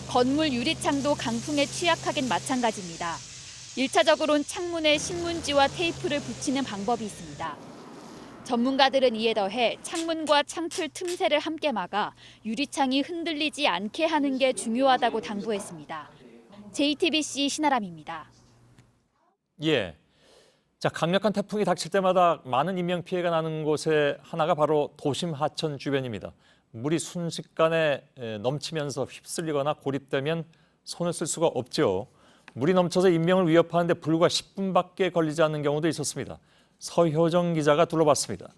건물 유리창도 강풍에 취약하긴 마찬가지입니다. 1차적으로는 창문에 신문지와 테이프를 붙이는 방법이 있습니다. 전문가들은 이에 더해 창문과 창틀 틈새를 함께 막아 유리창이 흔들리지 않게 하는 게 중요하다고 당부했습니다. JTBC 신아람입니다. 자, 강력한 태풍이 닥칠 때마다 많은 인명피해가 나는 곳의 하나가 바로 도심 하천 주변입니다. 물이 순식간에 넘치면서 휩쓸리거나 고립되면 손을 쓸 수가 없죠. 물이 넘쳐서 인명을 위협하는데 불과 10분밖에 걸리지 않는 경우도 있었습니다. 서효정 기자가 둘러봤습니다.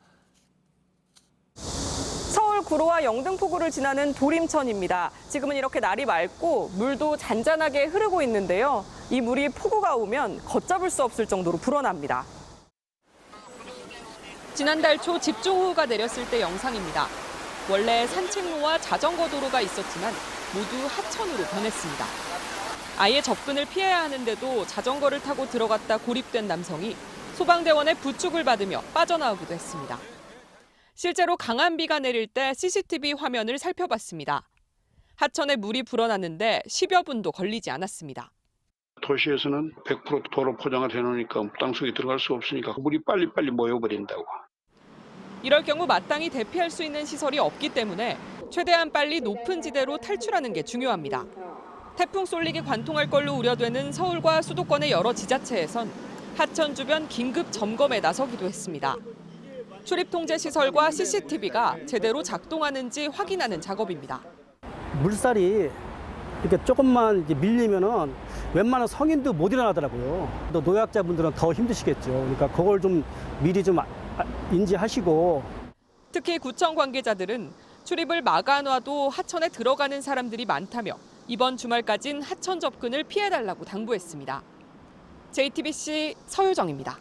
서울 구로와 영등포구를 지나는 도림천입니다. 지금은 이렇게 날이 맑고 물도 잔잔하게 흐르고 있는데요. 이 물이 폭우가 오면 걷잡을 수 없을 정도로 불어납니다. 지난달 초 집중호우가 내렸을 때 영상입니다. 원래 산책로와 자전거 도로가 있었지만 모두 하천으로 변했습니다. 아예 접근을 피해야 하는데도 자전거를 타고 들어갔다 고립된 남성이 소방대원의 부축을 받으며 빠져나오기도 했습니다. 실제로 강한 비가 내릴 때 CCTV 화면을 살펴봤습니다. 하천에 물이 불어났는데 10여 분도 걸리지 않았습니다. 도시에서는 100% 도로 포장을 해놓으니까 땅속에 들어갈 수 없으니까 물이 빨리빨리 모여버린다고. 이럴 경우 마땅히 대피할 수 있는 시설이 없기 때문에 최대한 빨리 높은 지대로 탈출하는 게 중요합니다. 태풍 솔릭이 관통할 걸로 우려되는 서울과 수도권의 여러 지자체에선 하천 주변 긴급 점검에 나서기도 했습니다. 출입 통제 시설과 CCTV가 제대로 작동하는지 확인하는 작업입니다. 물살이 이렇게 조금만 이제 밀리면은 웬만한 성인도 못 일어나더라고요. 또 노약자분들은 더 힘드시겠죠. 그러니까 그걸 좀 미리 좀 인지하시고. 특히 구청 관계자들은 출입을 막아놔도 하천에 들어가는 사람들이 많다며 이번 주말까진 하천 접근을 피해달라고 당부했습니다. JTBC 서유정입니다.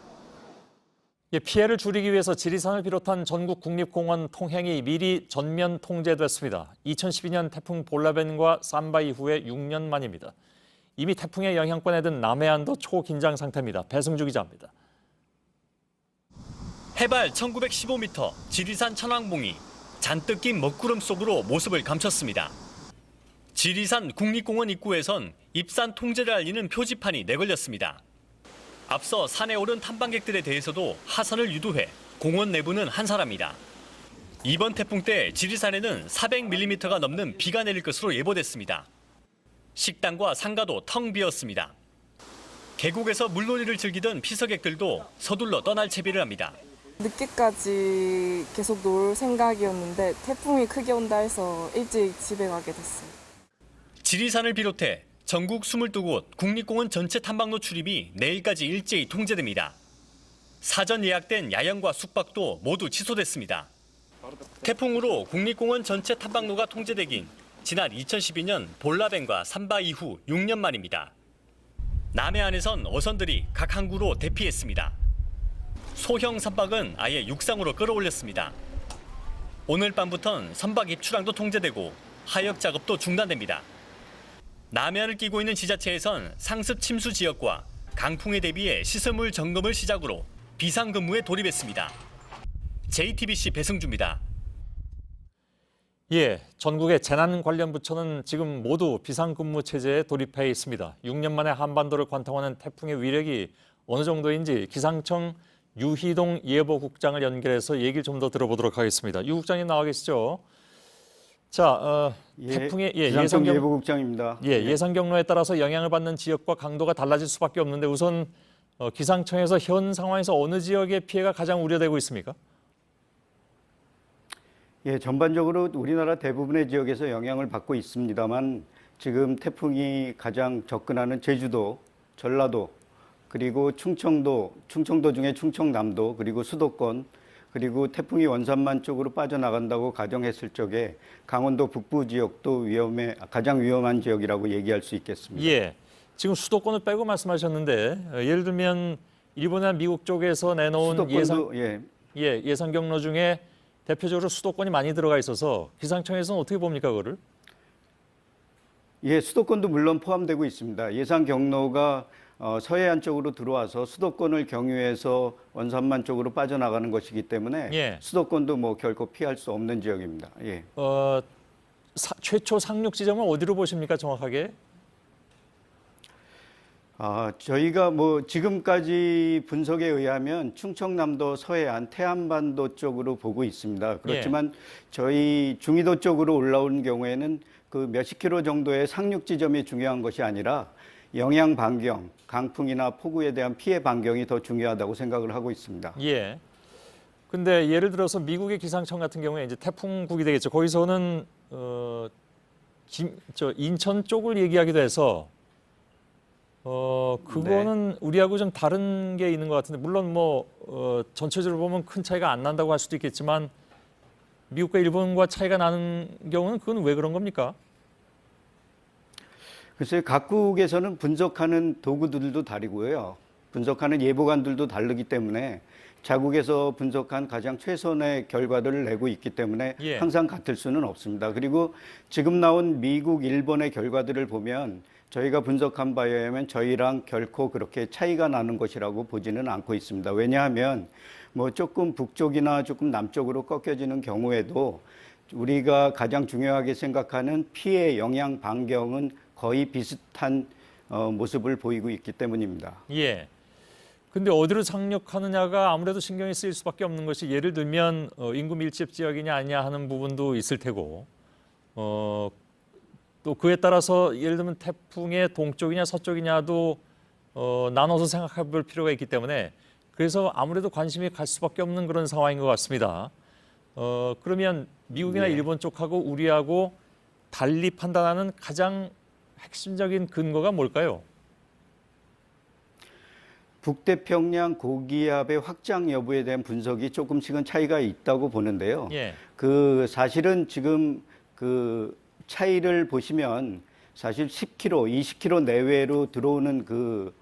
피해를 줄이기 위해서 지리산을 비롯한 전국 국립공원 통행이 미리 전면 통제됐습니다. 2012년 태풍 볼라벤과 삼바 이후에 6년 만입니다. 이미 태풍의 영향권에 든 남해안도 초긴장 상태입니다. 배승주 기자입니다. 해발 1915m 지리산 천왕봉이 잔뜩 낀 먹구름 속으로 모습을 감췄습니다. 지리산 국립공원 입구에선 입산 통제를 알리는 표지판이 내걸렸습니다. 앞서 산에 오른 탐방객들에 대해서도 하산을 유도해 공원 내부는 한산합니다. 이번 태풍 때 지리산에는 400mm가 넘는 비가 내릴 것으로 예보됐습니다. 식당과 상가도 텅 비었습니다. 계곡에서 물놀이를 즐기던 피서객들도 서둘러 떠날 채비를 합니다. 늦게까지 계속 놀 생각이었는데 태풍이 크게 온다 해서 일찍 집에 가게 됐어요. 지리산을 비롯해 전국 22곳 국립공원 전체 탐방로 출입이 내일까지 일제히 통제됩니다. 사전 예약된 야영과 숙박도 모두 취소됐습니다. 태풍으로 국립공원 전체 탐방로가 통제되긴 지난 2012년 볼라벤과 삼바 이후 6년 만입니다. 남해안에선 어선들이 각 항구로 대피했습니다. 소형 선박은 아예 육상으로 끌어올렸습니다. 오늘 밤부턴 선박 입출항도 통제되고 하역 작업도 중단됩니다. 남해안을 끼고 있는 지자체에선 상습 침수 지역과 강풍에 대비해 시설물 점검을 시작으로 비상근무에 돌입했습니다. JTBC 배승주입니다. 전국의 재난 관련 부처는 지금 모두 비상근무 체제에 돌입해 있습니다. 6년 만에 한반도를 관통하는 태풍의 위력이 어느 정도인지 기상청 유희동 예보국장을 연결해서 얘기를 좀 더 들어보도록 하겠습니다. 유 국장님 나와 계시죠? 자, 태풍의 기상청 예보국장입니다. 예상 경로에 따라서 영향을 받는 지역과 강도가 달라질 수밖에 없는데 우선 기상청에서 현 상황에서 어느 지역의 피해가 가장 우려되고 있습니까? 전반적으로 우리나라 대부분의 지역에서 영향을 받고 있습니다만 지금 태풍이 가장 접근하는 제주도, 전라도, 그리고 충청도 중에 충청남도, 그리고 수도권, 그리고 태풍이 원산만 쪽으로 빠져나간다고 가정했을 적에 강원도 북부 지역도 가장 위험한 지역이라고 얘기할 수 있겠습니다. 지금 수도권을 빼고 말씀하셨는데 예를 들면 일본이나 미국 쪽에서 내놓은 예상 경로 중에 대표적으로 수도권이 많이 들어가 있어서 기상청에서는 어떻게 봅니까, 그거를? 수도권도 물론 포함되고 있습니다. 예상 경로가 서해안 쪽으로 들어와서 수도권을 경유해서 원산만 쪽으로 빠져나가는 것이기 때문에 수도권도 뭐 결코 피할 수 없는 지역입니다. 최초 상륙 지점은 어디로 보십니까, 정확하게? 저희가 지금까지 분석에 의하면 충청남도 서해안 태안반도 쪽으로 보고 있습니다. 그렇지만 저희 중위도 쪽으로 올라오는 경우에는 그 몇십 킬로 정도의 상륙 지점이 중요한 것이 아니라 영향 반경, 강풍이나 폭우에 대한 피해 반경이 더 중요하다고 생각을 하고 있습니다. 근데 예를 들어서 미국의 기상청 같은 경우에 이제 태풍국이 되겠죠. 거기서는 인천 쪽을 얘기하기도 해서 그거는 우리하고 좀 다른 게 있는 것 같은데 물론 전체적으로 보면 큰 차이가 안 난다고 할 수도 있겠지만 미국과 일본과 차이가 나는 경우는 그건 왜 그런 겁니까? 글쎄요, 각국에서는 분석하는 도구들도 다르고요. 분석하는 예보관들도 다르기 때문에 자국에서 분석한 가장 최선의 결과들을 내고 있기 때문에 항상 같을 수는 없습니다. 그리고 지금 나온 미국, 일본의 결과들을 보면 저희가 분석한 바에 의하면 저희랑 결코 그렇게 차이가 나는 것이라고 보지는 않고 있습니다. 왜냐하면 조금 북쪽이나 조금 남쪽으로 꺾여지는 경우에도 우리가 가장 중요하게 생각하는 피해 영향 반경은 거의 비슷한 모습을 보이고 있기 때문입니다. 근데 어디로 상륙하느냐가 아무래도 신경이 쓰일 수밖에 없는 것이 예를 들면 인구 밀집 지역이냐 아니냐 하는 부분도 있을 테고 또 그에 따라서 예를 들면 태풍의 동쪽이냐 서쪽이냐도 나눠서 생각해 볼 필요가 있기 때문에 그래서 아무래도 관심이 갈 수밖에 없는 그런 상황인 것 같습니다. 그러면 미국이나 네. 일본 쪽하고 우리하고 달리 판단하는 가장 핵심적인 근거가 뭘까요? 북태평양 고기압의 확장 여부에 대한 분석이 조금씩은 차이가 있다고 보는데요. 예. 그 사실은 지금 그 차이를 보시면 사실 10km, 20km 내외로 들어오는 그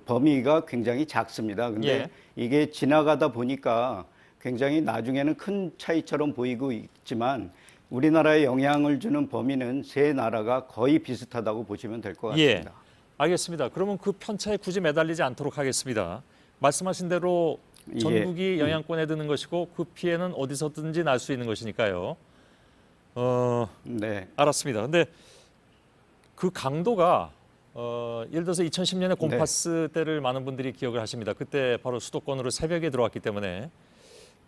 범위가 굉장히 작습니다. 근데 예. 이게 지나가다 보니까 굉장히 나중에는 큰 차이처럼 보이고 있지만 우리나라에 영향을 주는 범위는 세 나라가 거의 비슷하다고 보시면 될 것 같습니다. 예. 알겠습니다. 그러면 그 편차에 굳이 매달리지 않도록 하겠습니다. 말씀하신 대로 전국이 영향권에 드는 것이고 그 피해는 어디서든지 날 수 있는 것이니까요. 네. 알았습니다. 근데 그 강도가 예를 들어서 2010년에 곰파스 때를 많은 분들이 기억을 하십니다. 그때 바로 수도권으로 새벽에 들어왔기 때문에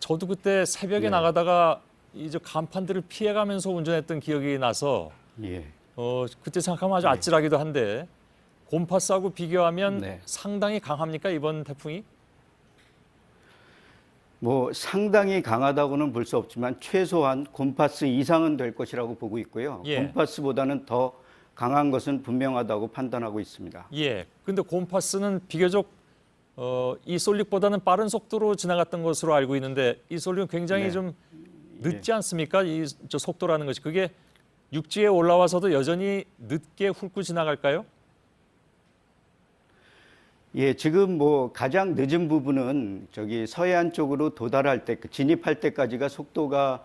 저도 그때 새벽에 나가다가 이제 간판들을 피해가면서 운전했던 기억이 나서 그때 생각하면 아주 아찔하기도 한데 곰파스하고 비교하면 상당히 강합니까 이번 태풍이? 뭐 상당히 강하다고는 볼 수 없지만 최소한 곰파스 이상은 될 것이라고 보고 있고요. 예. 곰파스보다는 더 강한 것은 분명하다고 판단하고 있습니다. 예. 근데 곰파스는 비교적 이 솔릭보다는 빠른 속도로 지나갔던 것으로 알고 있는데 이 솔릭은 굉장히 좀 늦지 않습니까? 이 저 속도라는 것이 그게 육지에 올라와서도 여전히 늦게 훑고 지나갈까요? 예, 지금 뭐 가장 늦은 부분은 저기 서해안 쪽으로 도달할 때, 진입할 때까지가 속도가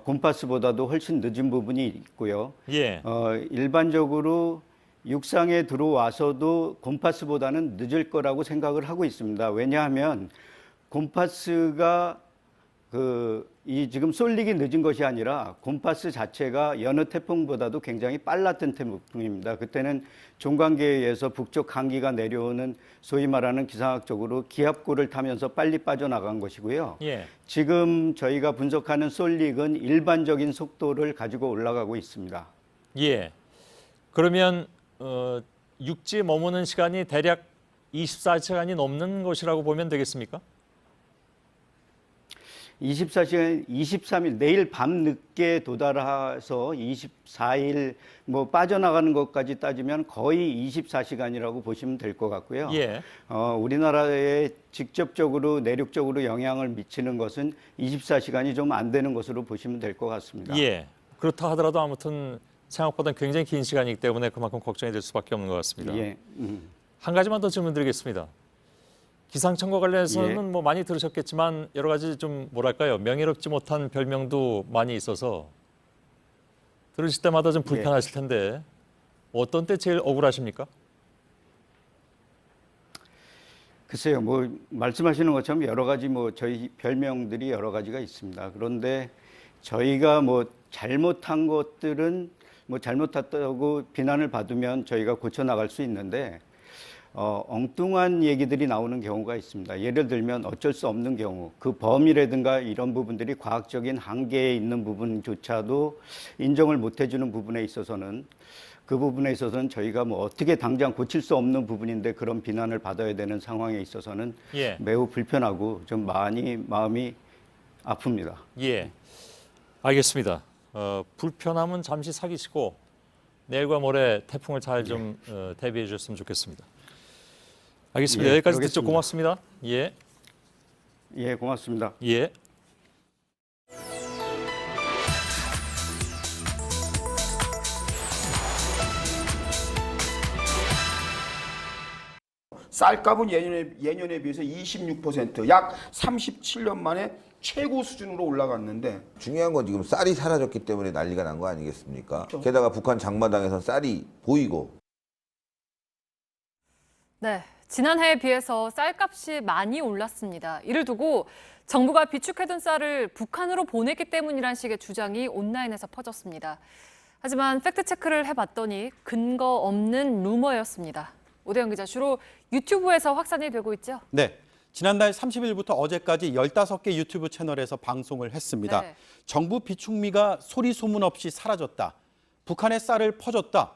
곰파스보다도 훨씬 늦은 부분이 있고요. 예. 일반적으로 육상에 들어와서도 곰파스보다는 늦을 거라고 생각을 하고 있습니다. 왜냐하면 곰파스가 이 지금 쏠릭이 늦은 것이 아니라 곰파스 자체가 여느 태풍보다도 굉장히 빨랐던 태풍입니다. 그때는 종간계에 의해서 북쪽 한기가 내려오는 소위 말하는 기상학적으로 기압골을 타면서 빨리 빠져나간 것이고요. 예. 지금 저희가 분석하는 쏠릭은 일반적인 속도를 가지고 올라가고 있습니다. 예. 그러면 육지에 머무는 시간이 대략 24시간이 넘는 것이라고 보면 되겠습니까? 24시간, 23일, 내일 밤 늦게 도달해서 24일 뭐 빠져나가는 것까지 따지면 거의 24시간이라고 보시면 될 것 같고요. 예. 우리나라에 직접적으로 내륙적으로 영향을 미치는 것은 24시간이 좀 안 되는 것으로 보시면 될 것 같습니다. 예. 그렇다 하더라도 아무튼 생각보다는 굉장히 긴 시간이기 때문에 그만큼 걱정이 될 수밖에 없는 것 같습니다. 예. 한 가지만 더 질문드리겠습니다. 기상청과 관련해서는 예. 뭐 많이 들으셨겠지만 여러 가지 좀 뭐랄까요 명예롭지 못한 별명도 많이 있어서 들으실 때마다 좀 불편하실 텐데 어떤 때 제일 억울하십니까? 글쎄요, 뭐 말씀하시는 것처럼 여러 가지 뭐 저희 별명들이 여러 가지가 있습니다. 그런데 저희가 뭐 잘못한 것들은 뭐 잘못했다고 비난을 받으면 저희가 고쳐 나갈 수 있는데 엉뚱한 얘기들이 나오는 경우가 있습니다. 예를 들면 어쩔 수 없는 경우, 그 범위라든가 이런 부분들이 과학적인 한계에 있는 부분조차도 인정을 못 해주는 부분에 있어서는 그 부분에 있어서는 저희가 뭐 어떻게 당장 고칠 수 없는 부분인데 그런 비난을 받아야 되는 상황에 있어서는 매우 불편하고 좀 많이 마음이 아픕니다. 예, 알겠습니다. 불편함은 잠시 사귀시고 내일과 모레 태풍을 잘 좀 대비해 주셨으면 좋겠습니다. 알겠습니다. 예, 여기까지 그러겠습니다. 듣죠. 고맙습니다. 예. 예, 고맙습니다. 예. 쌀값은 예년에 비해서 26%, 약 37년 만에 최고 수준으로 올라갔는데 중요한 건 지금 쌀이 사라졌기 때문에 난리가 난 거 아니겠습니까? 게다가 북한 장마당에선 쌀이 보이고. 네, 지난해에 비해서 쌀값이 많이 올랐습니다. 이를 두고 정부가 비축해둔 쌀을 북한으로 보냈기 때문이란 식의 주장이 온라인에서 퍼졌습니다. 하지만 팩트체크를 해봤더니 근거 없는 루머였습니다. 오대영 기자, 주로 유튜브에서 확산이 되고 있죠? 네. 지난달 30일부터 어제까지 15개 유튜브 채널에서 방송을 했습니다. 네. 정부 비축미가 소리 소문 없이 사라졌다. 북한의 쌀을 퍼줬다.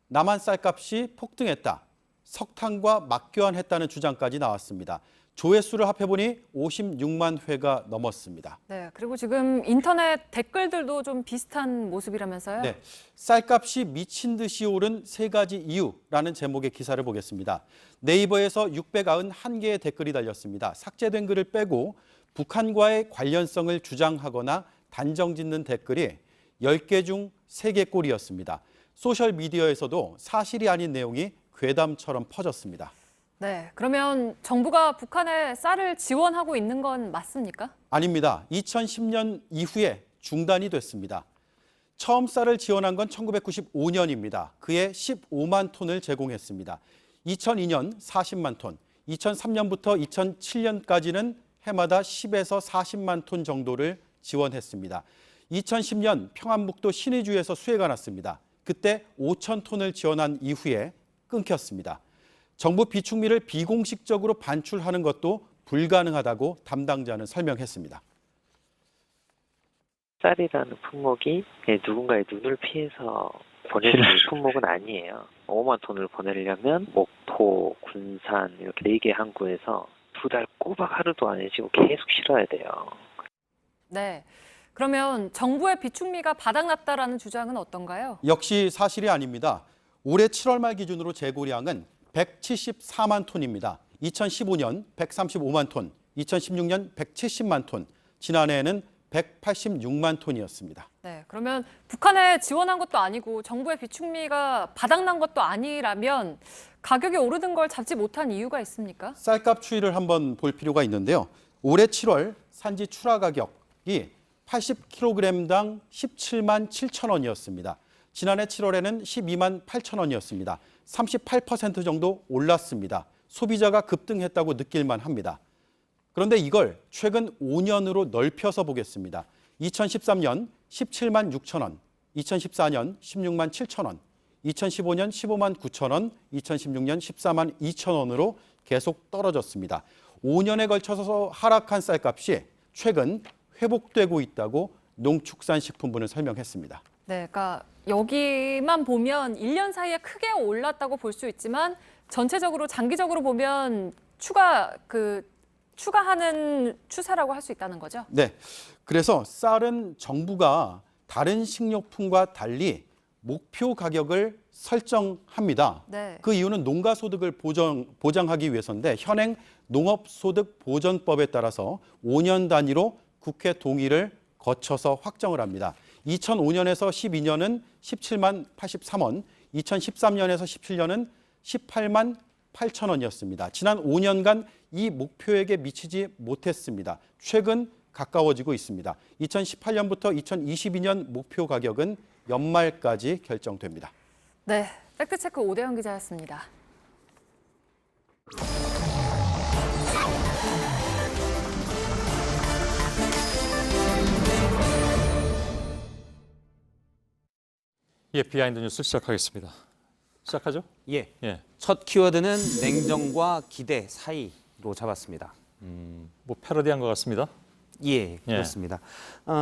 남한 쌀값이 폭등했다. 석탄과 맞교환했다는 주장까지 나왔습니다. 조회수를 합해보니 56만 회가 넘었습니다. 네, 그리고 지금 인터넷 댓글들도 좀 비슷한 모습이라면서요? 네, 쌀값이 미친 듯이 오른 3가지 이유라는 제목의 기사를 보겠습니다. 네이버에서 691개의 댓글이 달렸습니다. 삭제된 글을 빼고 북한과의 관련성을 주장하거나 단정짓는 댓글이 10개 중 3개 꼴이었습니다. 소셜미디어에서도 사실이 아닌 내용이 괴담처럼 퍼졌습니다. 네, 그러면 정부가 북한에 쌀을 지원하고 있는 건 맞습니까? 아닙니다. 2010년 이후에 중단이 됐습니다. 처음 쌀을 지원한 건 1995년입니다. 그해 15만 톤을 제공했습니다. 2002년 40만 톤, 2003년부터 2007년까지는 해마다 10에서 40만 톤 정도를 지원했습니다. 2010년 평안북도 신의주에서 수해가 났습니다. 그때 5천 톤을 지원한 이후에 끊겼습니다. 정부 비축미를 비공식적으로 반출하는 것도 불가능하다고 담당자는 설명했습니다. 쌀이라는 품목이 누군가의 눈을 피해서 보내는 품목은 아니에요. 5만 톤을 보내려면 목포, 군산 이렇게 4개 항구에서 2달 꼬박 하루도 안 해지고 계속 실어야 돼요. 네, 그러면 정부의 비축미가 바닥났다라는 주장은 어떤가요? 역시 사실이 아닙니다. 올해 7월 말 기준으로 재고량은 174만 톤입니다. 2015년 135만 톤, 2016년 170만 톤, 지난해에는 186만 톤이었습니다. 네, 그러면 북한에 지원한 것도 아니고 정부의 비축미가 바닥난 것도 아니라면 가격이 오르는 걸 잡지 못한 이유가 있습니까? 쌀값 추이를 한번 볼 필요가 있는데요. 올해 7월 산지 출하 가격이 80kg당 17만 7천 원이었습니다. 지난해 7월에는 12만 8천 원이었습니다. 38% 정도 올랐습니다. 소비자가 급등했다고 느낄만 합니다. 그런데 이걸 최근 5년으로 넓혀서 보겠습니다. 2013년 17만 6천 원, 2014년 16만 7천 원, 2015년 15만 9천 원, 2016년 14만 2천 원으로 계속 떨어졌습니다. 5년에 걸쳐서 하락한 쌀값이 최근 회복되고 있다고 농축산식품부는 설명했습니다. 네, 그러니까 여기만 보면 1년 사이에 크게 올랐다고 볼 수 있지만 전체적으로 장기적으로 보면 추가하는 추세라고 할 수 있다는 거죠? 네, 그래서 쌀은 정부가 다른 식료품과 달리 목표 가격을 설정합니다. 네. 그 이유는 농가 소득을 보장하기 위해서인데 현행 농업소득보전법에 따라서 5년 단위로 국회 동의를 거쳐서 확정을 합니다. 2005년에서 12년은 17만 83원, 2013년에서 17년은 18만 8천 원이었습니다. 지난 5년간 이 목표액에 미치지 못했습니다. 최근 가까워지고 있습니다. 2018년부터 2022년 목표 가격은 연말까지 결정됩니다. 네, 팩트체크 오대영 기자였습니다. 예, 비하인드 뉴스 시작하겠습니다. 시작하죠? 예. 첫 키워드는 냉정과 기대 사이로 잡았습니다. 뭐 패러디한 것 같습니다. 예, 그렇습니다.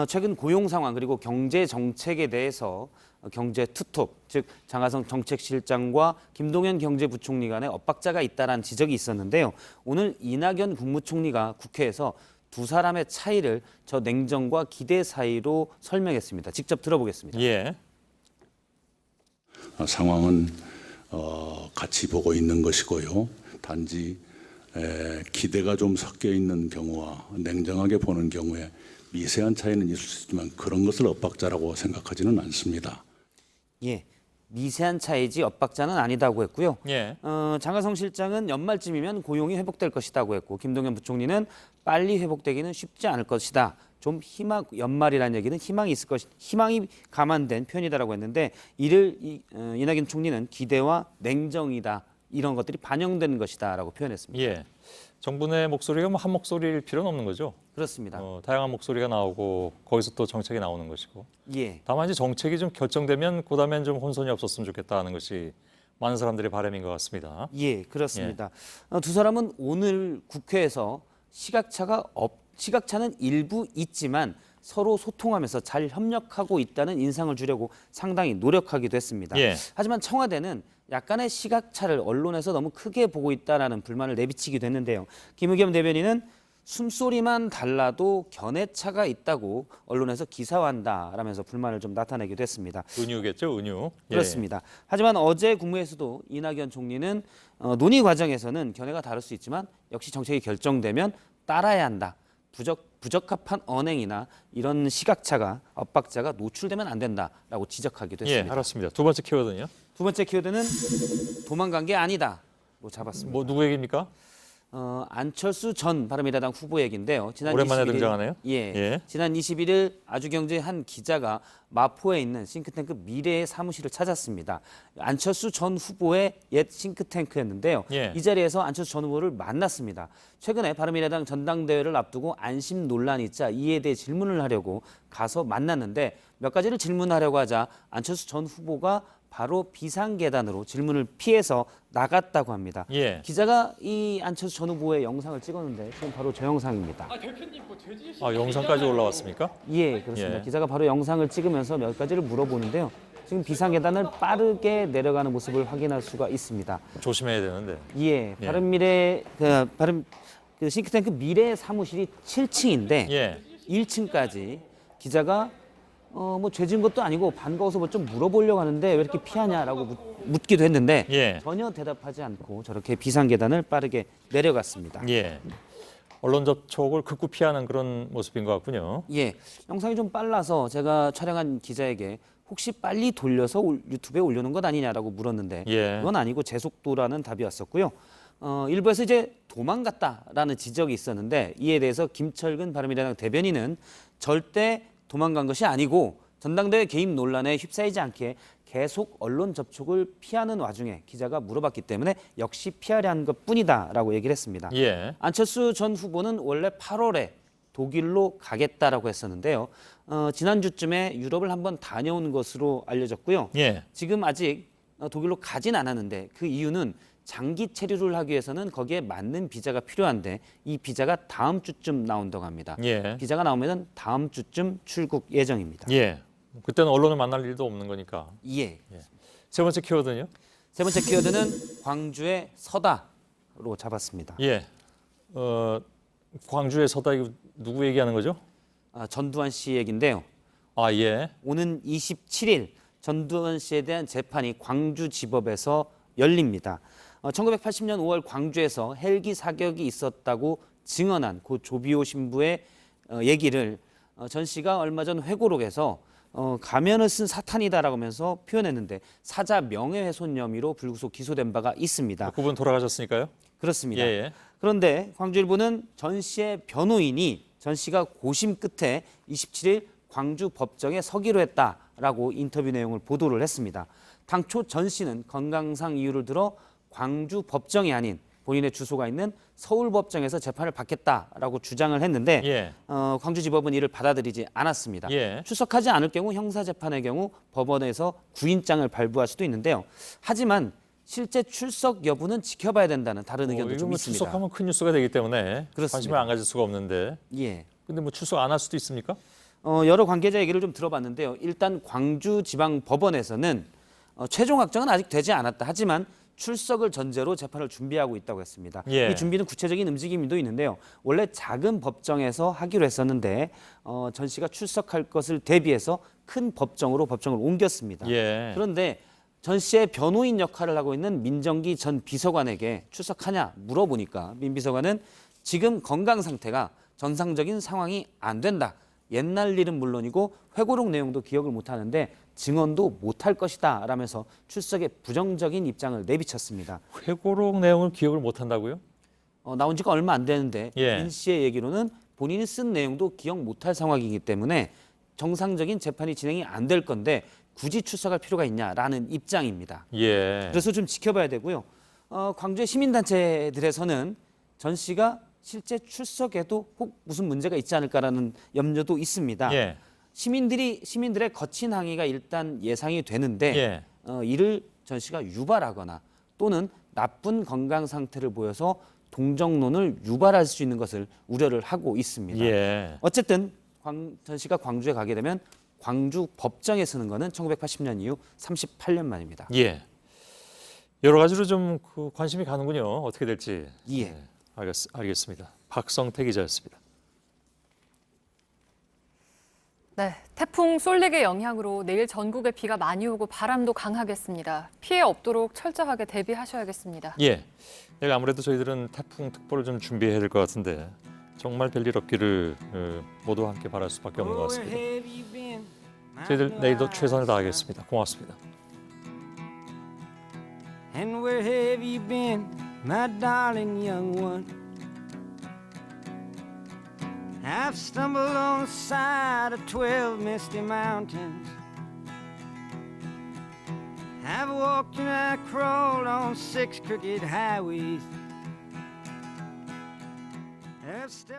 최근 고용 상황 그리고 경제 정책에 대해서 경제 투톱, 즉 장하성 정책실장과 김동연 경제부총리 간에 엇박자가 있다는 지적이 있었는데요. 오늘 이낙연 국무총리가 국회에서 두 사람의 차이를 저 냉정과 기대 사이로 설명했습니다. 직접 들어보겠습니다. 예. 상황은 같이 보고 있는 것이고요. 단지 기대가 좀 섞여 있는 경우와 냉정하게 보는 경우에 미세한 차이는 있을 수 있지만 그런 것을 엇박자라고 생각하지는 않습니다. 예, 미세한 차이지 엇박자는 아니다고 했고요. 예. 장하성 실장은 연말쯤이면 고용이 회복될 것이라고 했고 김동연 부총리는 빨리 회복되기는 쉽지 않을 것이다. 좀 연말이라는 얘기는 희망이 감안된 표현이다라고 했는데 이를 이낙연 총리는 기대와 냉정이다. 이런 것들이 반영된 것이다라고 표현했습니다. 예. 정부 내 목소리가 뭐 한 목소리일 필요는 없는 거죠. 그렇습니다. 다양한 목소리가 나오고 거기서 또 정책이 나오는 것이고. 예. 다만 이제 정책이 좀 결정되면 그다음엔 좀 혼선이 없었으면 좋겠다는 것이 많은 사람들의 바람인 것 같습니다. 예, 그렇습니다. 두 사람은 오늘 국회에서 시각차는 일부 있지만 서로 소통하면서 잘 협력하고 있다는 인상을 주려고 상당히 노력하기도 했습니다. 예. 하지만 청와대는 약간의 시각차를 언론에서 너무 크게 보고 있다라는 불만을 내비치기도 했는데요. 김의겸 대변인은 숨소리만 달라도 견해차가 있다고 언론에서 기사화한다라면서 불만을 좀 나타내기도 했습니다. 은유겠죠, 은유. 그렇습니다. 하지만 어제 국무회에서도 이낙연 총리는 논의 과정에서는 견해가 다를 수 있지만 역시 정책이 결정되면 따라야 한다. 부적합한 언행이나 이런 시각차가 엇박자가 노출되면 안 된다라고 지적하기도 했습니다. 예, 알았습니다. 두 번째 키워드는요? 두 번째 키워드는 도망간 게 아니다로 잡았습니다. 뭐 누구 얘기입니까? 안철수 전 바른미래당 후보 얘기인데요. 지난 오랜만에 21일, 등장하네요. 예. 지난 21일 아주경제 한 기자가 마포에 있는 싱크탱크 미래의 사무실을 찾았습니다. 안철수 전 후보의 옛 싱크탱크였는데요. 예. 이 자리에서 안철수 전 후보를 만났습니다. 최근에 바른미래당 전당대회를 앞두고 안심 논란이 있자 이에 대해 질문을 하려고 가서 만났는데 몇 가지를 질문하려고 하자 안철수 전 후보가 바로 비상계단으로 질문을 피해서 나갔다고 합니다. 예. 기자가 이 안철수 전 후보의 영상을 찍었는데 지금 바로 저 영상입니다. 영상까지 올라왔습니까? 예, 그렇습니다. 예. 기자가 바로 영상을 찍으면서 몇 가지를 물어보는데요. 지금 비상계단을 빠르게 내려가는 모습을 확인할 수가 있습니다. 조심해야 되는데. 예, 예. 바른미래 그 싱크탱크 미래 사무실이 7층인데 예. 1층까지 기자가 뭐 죄진 것도 아니고 반가워서 뭐 좀 물어보려고 하는데 왜 이렇게 피하냐라고 묻기도 했는데 예. 전혀 대답하지 않고 저렇게 비상계단을 빠르게 내려갔습니다. 예. 언론 접촉을 극구 피하는 그런 모습인 것 같군요. 예, 영상이 좀 빨라서 제가 촬영한 기자에게 혹시 빨리 돌려서 유튜브에 올려놓은 것 아니냐라고 물었는데 예. 그건 아니고 제속도라는 답이 왔었고요. 일부에서 이제 도망갔다라는 지적이 있었는데 이에 대해서 김철근 바른미래당 대변인은 절대 도망간 것이 아니고 전당대회 개입 논란에 휩싸이지 않게 계속 언론 접촉을 피하는 와중에 기자가 물어봤기 때문에 역시 피하려 한 것뿐이다라고 얘기를 했습니다. 예. 안철수 전 후보는 원래 8월에 독일로 가겠다라고 했었는데요. 지난주쯤에 유럽을 한번 다녀온 것으로 알려졌고요. 예. 지금 아직 독일로 가진 않았는데 그 이유는 장기 체류를 하기 위해서는 거기에 맞는 비자가 필요한데 이 비자가 다음 주쯤 나온다고 합니다. 예. 비자가 나오면 다음 주쯤 출국 예정입니다. 예. 그때는 언론을 만날 일도 없는 거니까. 예. 세 번째 키워드는요? 세 번째 키워드는 광주의 서다로 잡았습니다. 예. 광주의 서다 이거 누구 얘기하는 거죠? 전두환 씨 얘기인데요. 아, 예. 오는 27일 전두환 씨에 대한 재판이 광주지법에서 열립니다. 1980년 5월 광주에서 헬기 사격이 있었다고 증언한 고 조비오 신부의 얘기를 전 씨가 얼마 전 회고록에서 가면을 쓴 사탄이다라고 하면서 표현했는데 사자 명예훼손 혐의로 불구속 기소된 바가 있습니다. 그분 돌아가셨으니까요? 그렇습니다. 예. 그런데 광주일보는 전 씨의 변호인이 전 씨가 고심 끝에 27일 광주 법정에 서기로 했다라고 인터뷰 내용을 보도를 했습니다. 당초 전 씨는 건강상 이유를 들어 광주 법정이 아닌 본인의 주소가 있는 서울법정에서 재판을 받겠다라고 주장을 했는데 예. 광주지법은 이를 받아들이지 않았습니다. 예. 출석하지 않을 경우 형사재판의 경우 법원에서 구인장을 발부할 수도 있는데요. 하지만 실제 출석 여부는 지켜봐야 된다는 다른 의견도 좀 뭐 있습니다. 출석하면 큰 뉴스가 되기 때문에 그렇습니다. 관심을 안 가질 수가 없는데. 예. 근데 뭐 출석 안 할 수도 있습니까? 여러 관계자 얘기를 좀 들어봤는데요. 일단 광주지방법원에서는 최종 확정은 아직 되지 않았다. 하지만 출석을 전제로 재판을 준비하고 있다고 했습니다. 예. 이 준비는 구체적인 움직임도 있는데요. 원래 작은 법정에서 하기로 했었는데 전 씨가 출석할 것을 대비해서 큰 법정으로 법정을 옮겼습니다. 예. 그런데 전 씨의 변호인 역할을 하고 있는 민정기 전 비서관에게 출석하냐 물어보니까 민 비서관은 지금 건강 상태가 정상적인 상황이 안 된다. 옛날 일은 물론이고 회고록 내용도 기억을 못하는데 증언도 못할 것이다 라면서 출석에 부정적인 입장을 내비쳤습니다. 회고록 내용을 기억을 못한다고요? 나온 지가 얼마 안 되는데 예. 민 씨의 얘기로는 본인이 쓴 내용도 기억 못할 상황이기 때문에 정상적인 재판이 진행이 안 될 건데 굳이 출석할 필요가 있냐라는 입장입니다. 예. 그래서 좀 지켜봐야 되고요. 광주의 시민단체들에서는 전 씨가 실제 출석에도 혹 무슨 문제가 있지 않을까라는 염려도 있습니다. 예. 시민들의 거친 항의가 일단 예상이 되는데 예. 이를 전 씨가 유발하거나 또는 나쁜 건강 상태를 보여서 동정론을 유발할 수 있는 것을 우려를 하고 있습니다. 예. 어쨌든 전 씨가 광주에 가게 되면 광주 법정에 서는 것은 1980년 이후 38년 만입니다. 예. 여러 가지로 좀 그 관심이 가는군요. 어떻게 될지. 예. 네, 알겠습니다. 박성태 기자였습니다. 네, 태풍 쏠릭의 영향으로 내일 전국에 비가 많이 오고 바람도 강하겠습니다. 피해 없도록 철저하게 대비하셔야겠습니다. 예, 내가 아무래도 저희들은 태풍 특보를 좀 준비해야 될 것 같은데 정말 별일 없기를 모두 함께 바랄 수밖에 없는 것 같습니다. 저희들 내일도 최선을 다하겠습니다. 고맙습니다. And where have you been, my darling young one? I've stumbled on the side of 12 misty mountains. I've walked and I crawled on 6 crooked highways. I've stepped